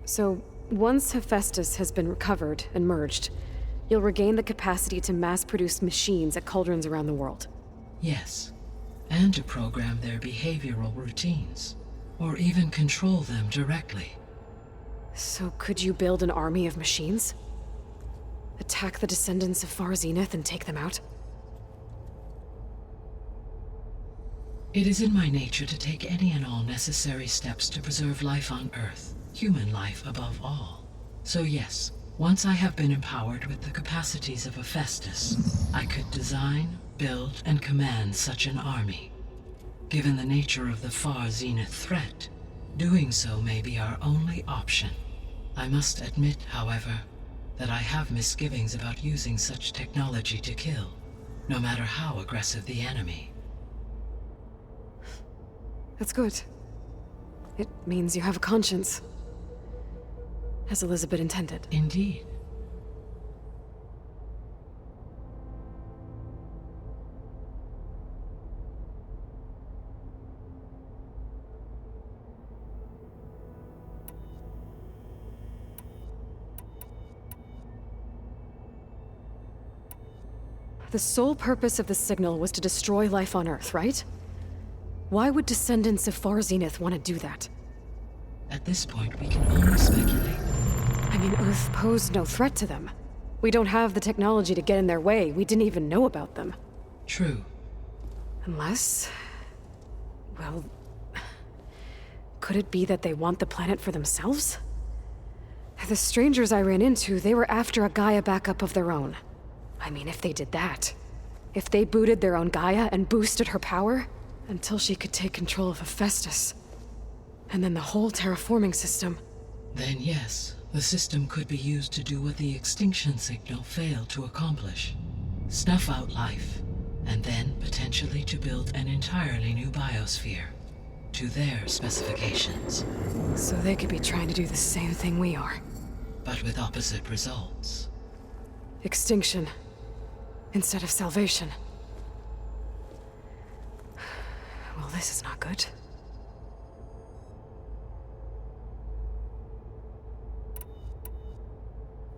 So, once Hephaestus has been recovered and merged, you'll regain the capacity to mass-produce machines at cauldrons around the world. Yes, and to program their behavioral routines, or even control them directly. So could you build an army of machines? Attack the descendants of Far Zenith and take them out? It is in my nature to take any and all necessary steps to preserve life on Earth, human life above all. So yes, once I have been empowered with the capacities of Hephaestus, I could design, build, and command such an army. Given the nature of the Far Zenith threat, doing so may be our only option. I must admit, however, that I have misgivings about using such technology to kill, no matter how aggressive the enemy. That's good. It means you have a conscience. As Elizabeth intended. Indeed. The sole purpose of the signal was to destroy life on Earth, right? Why would descendants of Far Zenith want to do that? At this point, we can only speculate. I mean, Earth posed no threat to them. We don't have the technology to get in their way. We didn't even know about them. True. Unless... well... could it be that they want the planet for themselves? The strangers I ran into, they were after a Gaia backup of their own. I mean, if they did that... if they booted their own Gaia and boosted her power... until she could take control of Hephaestus. And then the whole terraforming system. Then yes, the system could be used to do what the extinction signal failed to accomplish. Snuff out life, and then potentially to build an entirely new biosphere, to their specifications. So they could be trying to do the same thing we are. But with opposite results. Extinction, instead of salvation. Well, this is not good.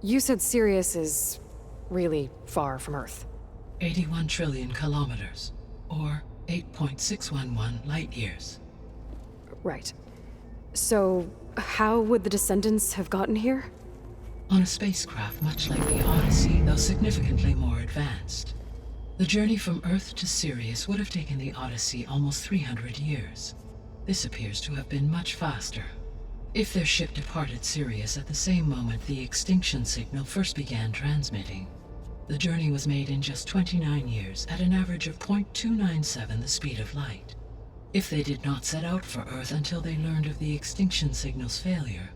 You said Sirius is really far from Earth. 81 trillion kilometers, or 8.611 light years. Right. So, how would the descendants have gotten here? On a spacecraft much like the Odyssey, though significantly more advanced. The journey from Earth to Sirius would have taken the Odyssey almost 300 years. This appears to have been much faster. If their ship departed Sirius at the same moment the extinction signal first began transmitting, the journey was made in just 29 years at an average of 0.297 the speed of light. If they did not set out for Earth until they learned of the extinction signal's failure,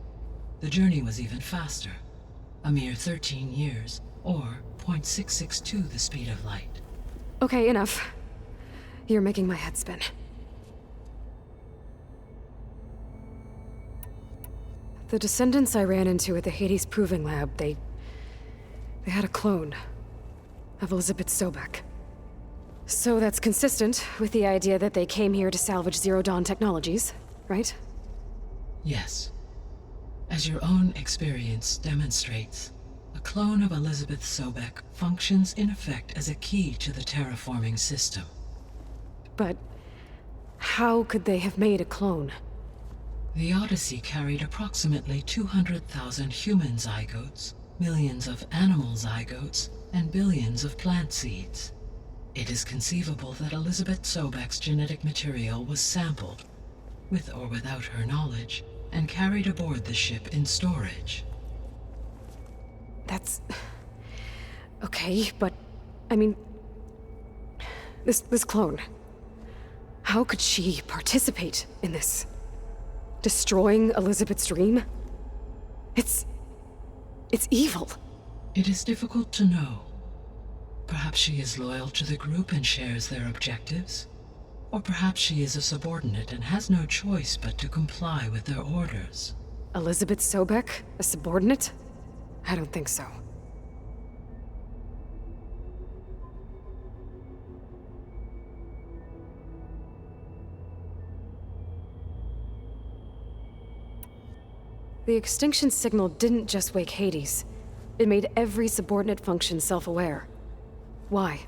the journey was even faster, a mere 13 years, or 0.662 the speed of light. Okay, enough. You're making my head spin. The descendants I ran into at the Hades Proving Lab, they They had a clone of Elizabeth Sobek. So that's consistent with the idea that they came here to salvage Zero Dawn technologies, right? Yes. As your own experience demonstrates, a clone of Elizabeth Sobek functions in effect as a key to the terraforming system. But how could they have made a clone? The Odyssey carried approximately 200,000 human zygotes, millions of animal zygotes, and billions of plant seeds. It is conceivable that Elizabeth Sobek's genetic material was sampled, with or without her knowledge, and carried aboard the ship in storage. That's... okay, but... I mean... This clone... How could she participate in this? Destroying Elizabeth's dream? It's evil. It is difficult to know. Perhaps she is loyal to the group and shares their objectives. Or perhaps she is a subordinate and has no choice but to comply with their orders. Elizabeth Sobek? A subordinate? I don't think so. The extinction signal didn't just wake Hades. It made every subordinate function self-aware. Why?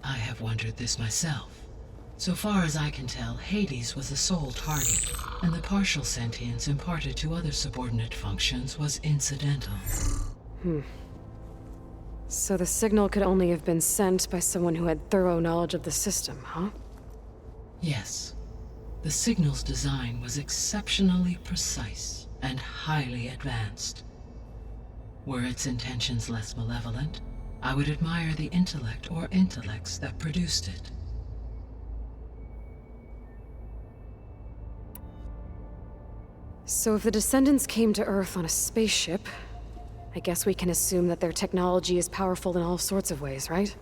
I have wondered this myself. So far as I can tell, Hades was the sole target, and the partial sentience imparted to other subordinate functions was incidental. So the signal could only have been sent by someone who had thorough knowledge of the system, huh? Yes. The signal's design was exceptionally precise and highly advanced. Were its intentions less malevolent, I would admire the intellect or intellects that produced it. So if the descendants came to Earth on a spaceship, I guess we can assume that their technology is powerful in all sorts of ways, right?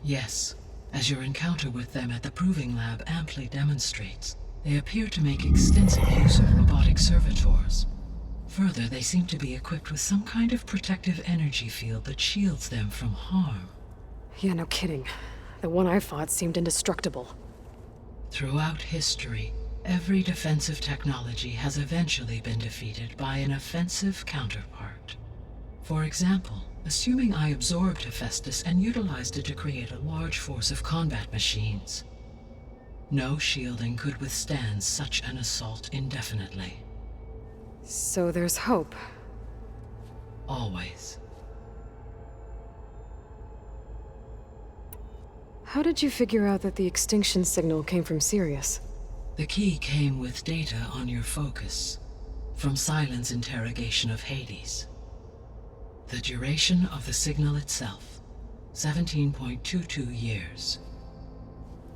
Yes, as your encounter with them at the Proving Lab amply demonstrates, they appear to make extensive use of robotic servitors. Further, they seem to be equipped with some kind of protective energy field that shields them from harm. Yeah, no kidding. The one I fought seemed indestructible. Throughout history, every defensive technology has eventually been defeated by an offensive counterpart. For example, assuming I absorbed Hephaestus and utilized it to create a large force of combat machines. No shielding could withstand such an assault indefinitely. So there's hope. Always. How did you figure out that the extinction signal came from Sirius? The key came with data on your focus, from Silent's interrogation of Hades. The duration of the signal itself, 17.22 years.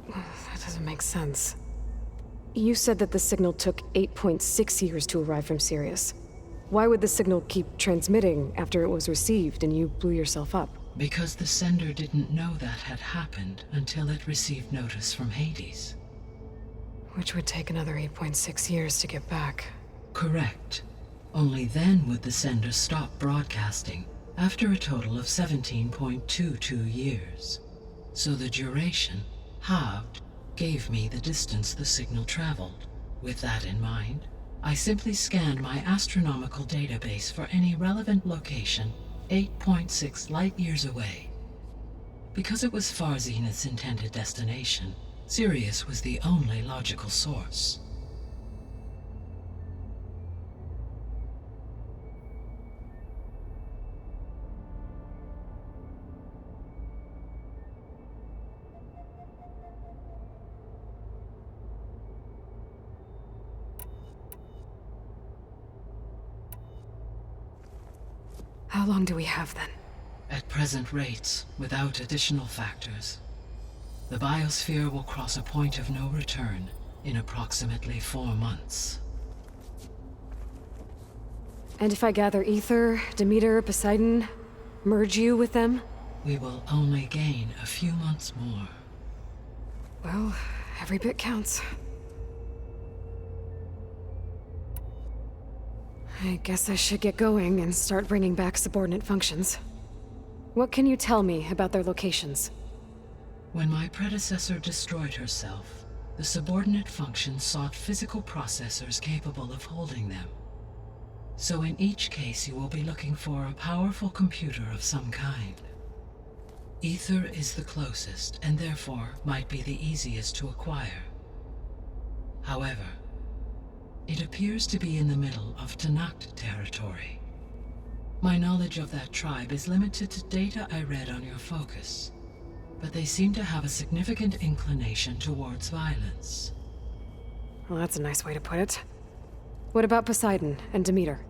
That doesn't make sense. You said that the signal took 8.6 years to arrive from Sirius. Why would the signal keep transmitting after it was received and you blew yourself up? Because the sender didn't know that had happened until it received notice from Hades. Which would take another 8.6 years to get back. Correct. Only then would the sender stop broadcasting, after a total of 17.22 years. So the duration, halved, gave me the distance the signal traveled. With that in mind, I simply scanned my astronomical database for any relevant location 8.6 light-years away. Because it was Far Zenith's intended destination, Sirius was the only logical source. How long do we have then? At present rates, without additional factors, the biosphere will cross a point of no return in approximately 4 months. And if I gather Ether, Demeter, Poseidon, merge you with them? We will only gain a few months more. Well, every bit counts. I guess I should get going and start bringing back subordinate functions. What can you tell me about their locations? When my predecessor destroyed herself, the subordinate functions sought physical processors capable of holding them. So in each case you will be looking for a powerful computer of some kind. Ether is the closest, and therefore might be the easiest to acquire. However, it appears to be in the middle of Tanakh territory. My knowledge of that tribe is limited to data I read on your focus, but they seem to have a significant inclination towards violence. Well, that's a nice way to put it. What about Poseidon and Demeter?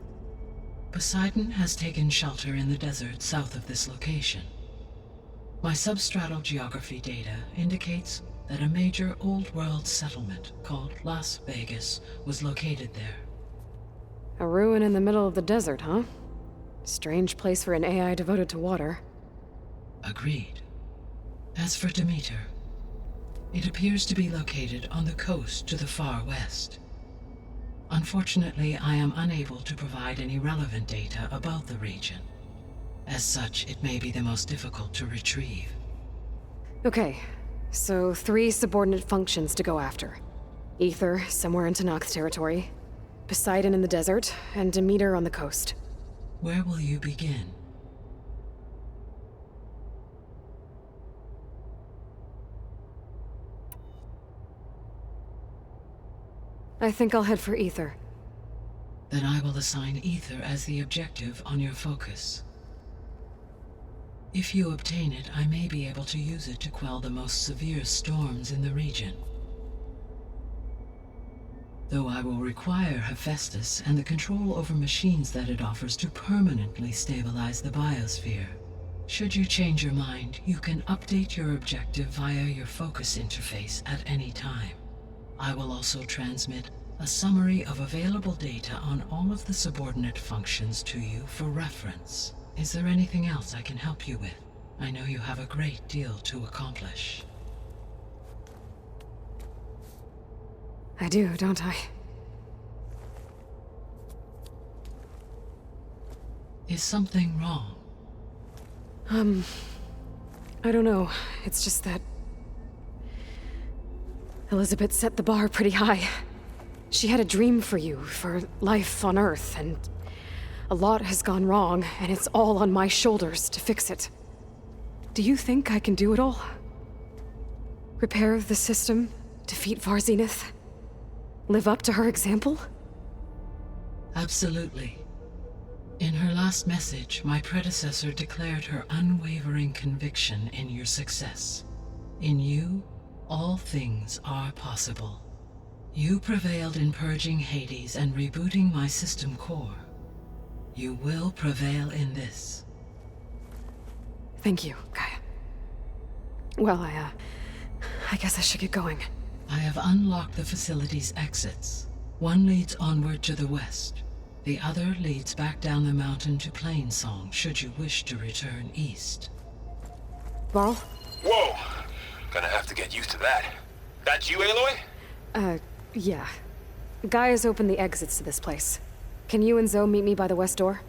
Poseidon has taken shelter in the desert south of this location. My substratal geography data indicates that a major old-world settlement called Las Vegas was located there. A ruin in the middle of the desert, huh? Strange place for an AI devoted to water. Agreed. As for Demeter, it appears to be located on the coast to the far west. Unfortunately, I am unable to provide any relevant data about the region. As such, it may be the most difficult to retrieve. Okay, so 3 subordinate functions to go after. Ether, somewhere in Tanakh territory. Poseidon in the desert, and Demeter on the coast. Where will you begin? I think I'll head for Ether. Then I will assign Ether as the objective on your focus. If you obtain it, I may be able to use it to quell the most severe storms in the region. Though I will require Hephaestus and the control over machines that it offers to permanently stabilize the biosphere. Should you change your mind, you can update your objective via your focus interface at any time. I will also transmit a summary of available data on all of the subordinate functions to you for reference. Is there anything else I can help you with? I know you have a great deal to accomplish. I do, don't I? Is something wrong? I don't know. It's just that Elizabeth set the bar pretty high. She had a dream for you, for life on Earth, and a lot has gone wrong, and it's all on my shoulders to fix it. Do you think I can do it all? Repair the system, defeat Varzenith, live up to her example? Absolutely. In her last message, my predecessor declared her unwavering conviction in your success. In you, all things are possible. You prevailed in purging Hades and rebooting my system core. You will prevail in this. Thank you, Gaia. Well, I guess I should get going. I have unlocked the facility's exits. One leads onward to the west. The other leads back down the mountain to Plainsong, should you wish to return east. Varl? Whoa! Gonna have to get used to that. That's you, Aloy? Yeah. Gaia's opened the exits to this place. Can you and Zoe meet me by the west door?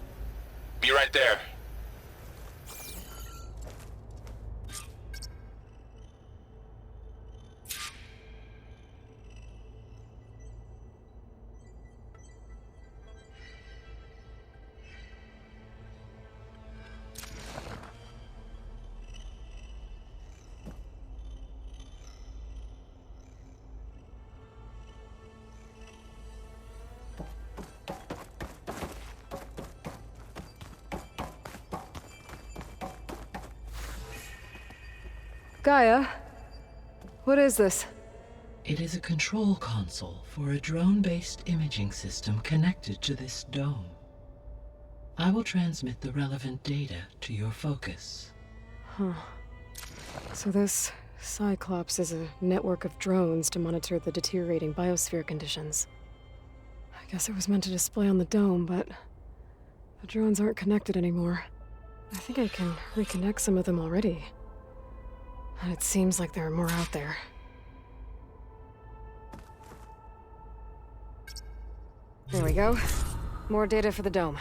Be right there. Gaia? What is this? It is a control console for a drone-based imaging system connected to this dome. I will transmit the relevant data to your focus. Huh. So this Cyclops is a network of drones to monitor the deteriorating biosphere conditions. I guess it was meant to display on the dome, but the drones aren't connected anymore. I think I can reconnect some of them already. And it seems like there are more out there. There we go. More data for the dome.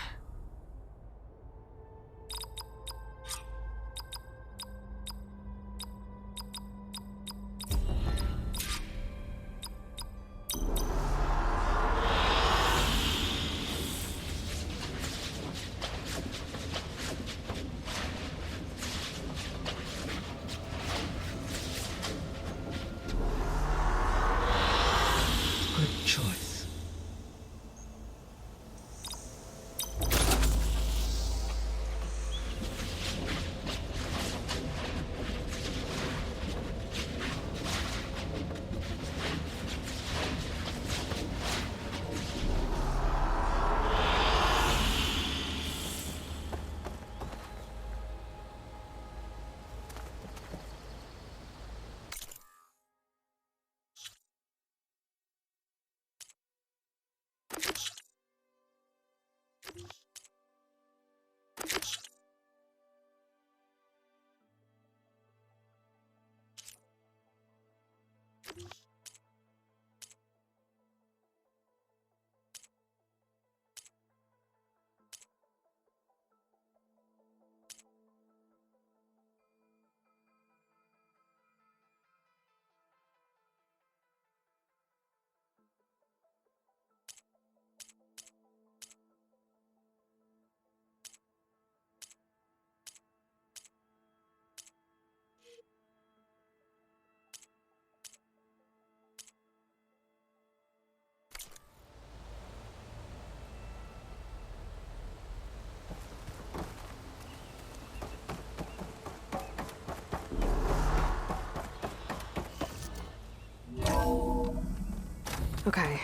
Okay.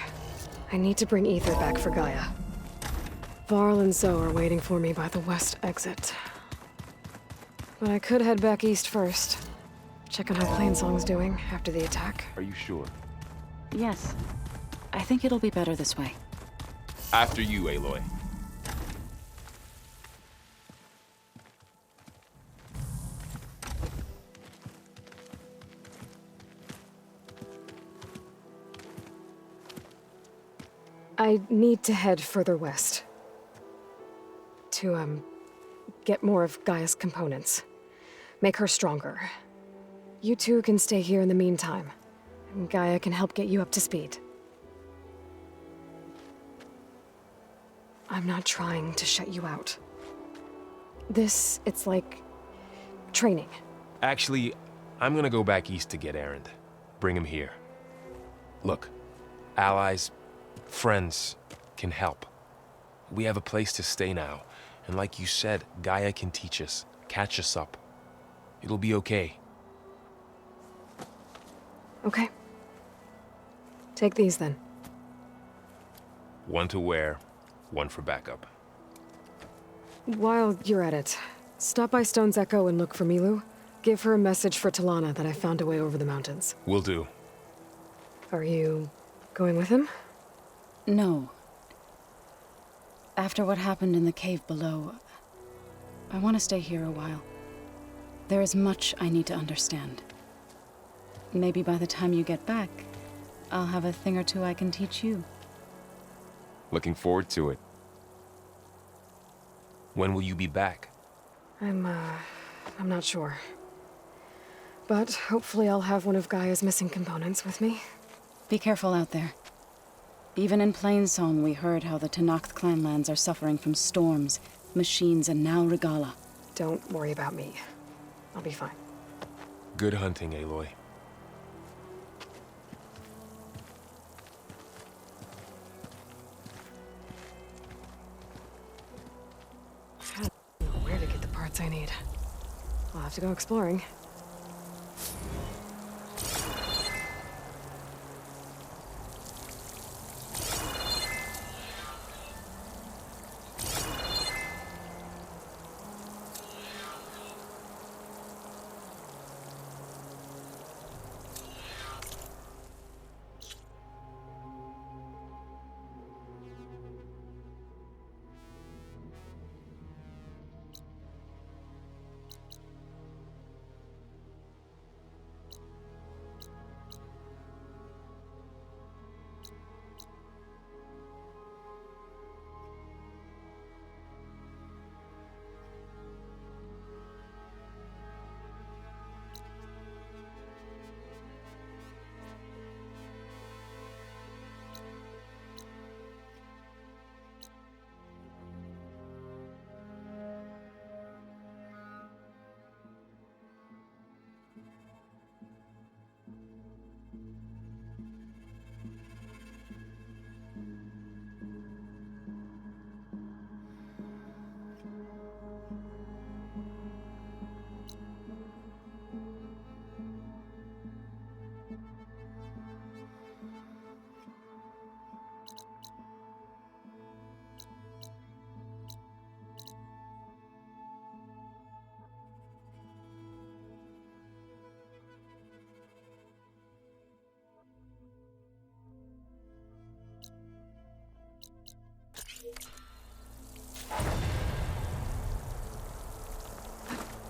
I need to bring Ether back for Gaia. Varl and Zoe are waiting for me by the west exit. But I could head back east first. Check on how Plainsong's doing after the attack. Are you sure? Yes. I think it'll be better this way. After you, Aloy. I need to head further west. To, get more of Gaia's components. Make her stronger. You two can stay here in the meantime. And Gaia can help get you up to speed. I'm not trying to shut you out. It's like... training. Actually, I'm gonna go back east to get Erend. Bring him here. Look, allies, friends can help. We have a place to stay now, and like you said, Gaia can teach us, catch us up. It'll be okay. Okay. Take these then. One to wear, one for backup. While you're at it, stop by Stone's Echo and look for Milu. Give her a message for Talana that I found a way over the mountains. Will do. Are you going with him? No. After what happened in the cave below, I want to stay here a while. There is much I need to understand. Maybe by the time you get back, I'll have a thing or two I can teach you. Looking forward to it. When will you be back? I'm not sure. But hopefully I'll have one of Gaia's missing components with me. Be careful out there. Even in Plainsong, we heard how the Tenakth clanlands are suffering from storms, machines, and now Regala. Don't worry about me. I'll be fine. Good hunting, Aloy. I don't know where to get the parts I need. I'll have to go exploring.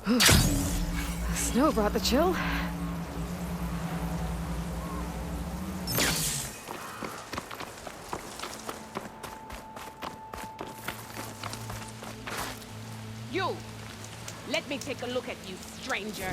The snow brought the chill. You! Let me take a look at you, stranger.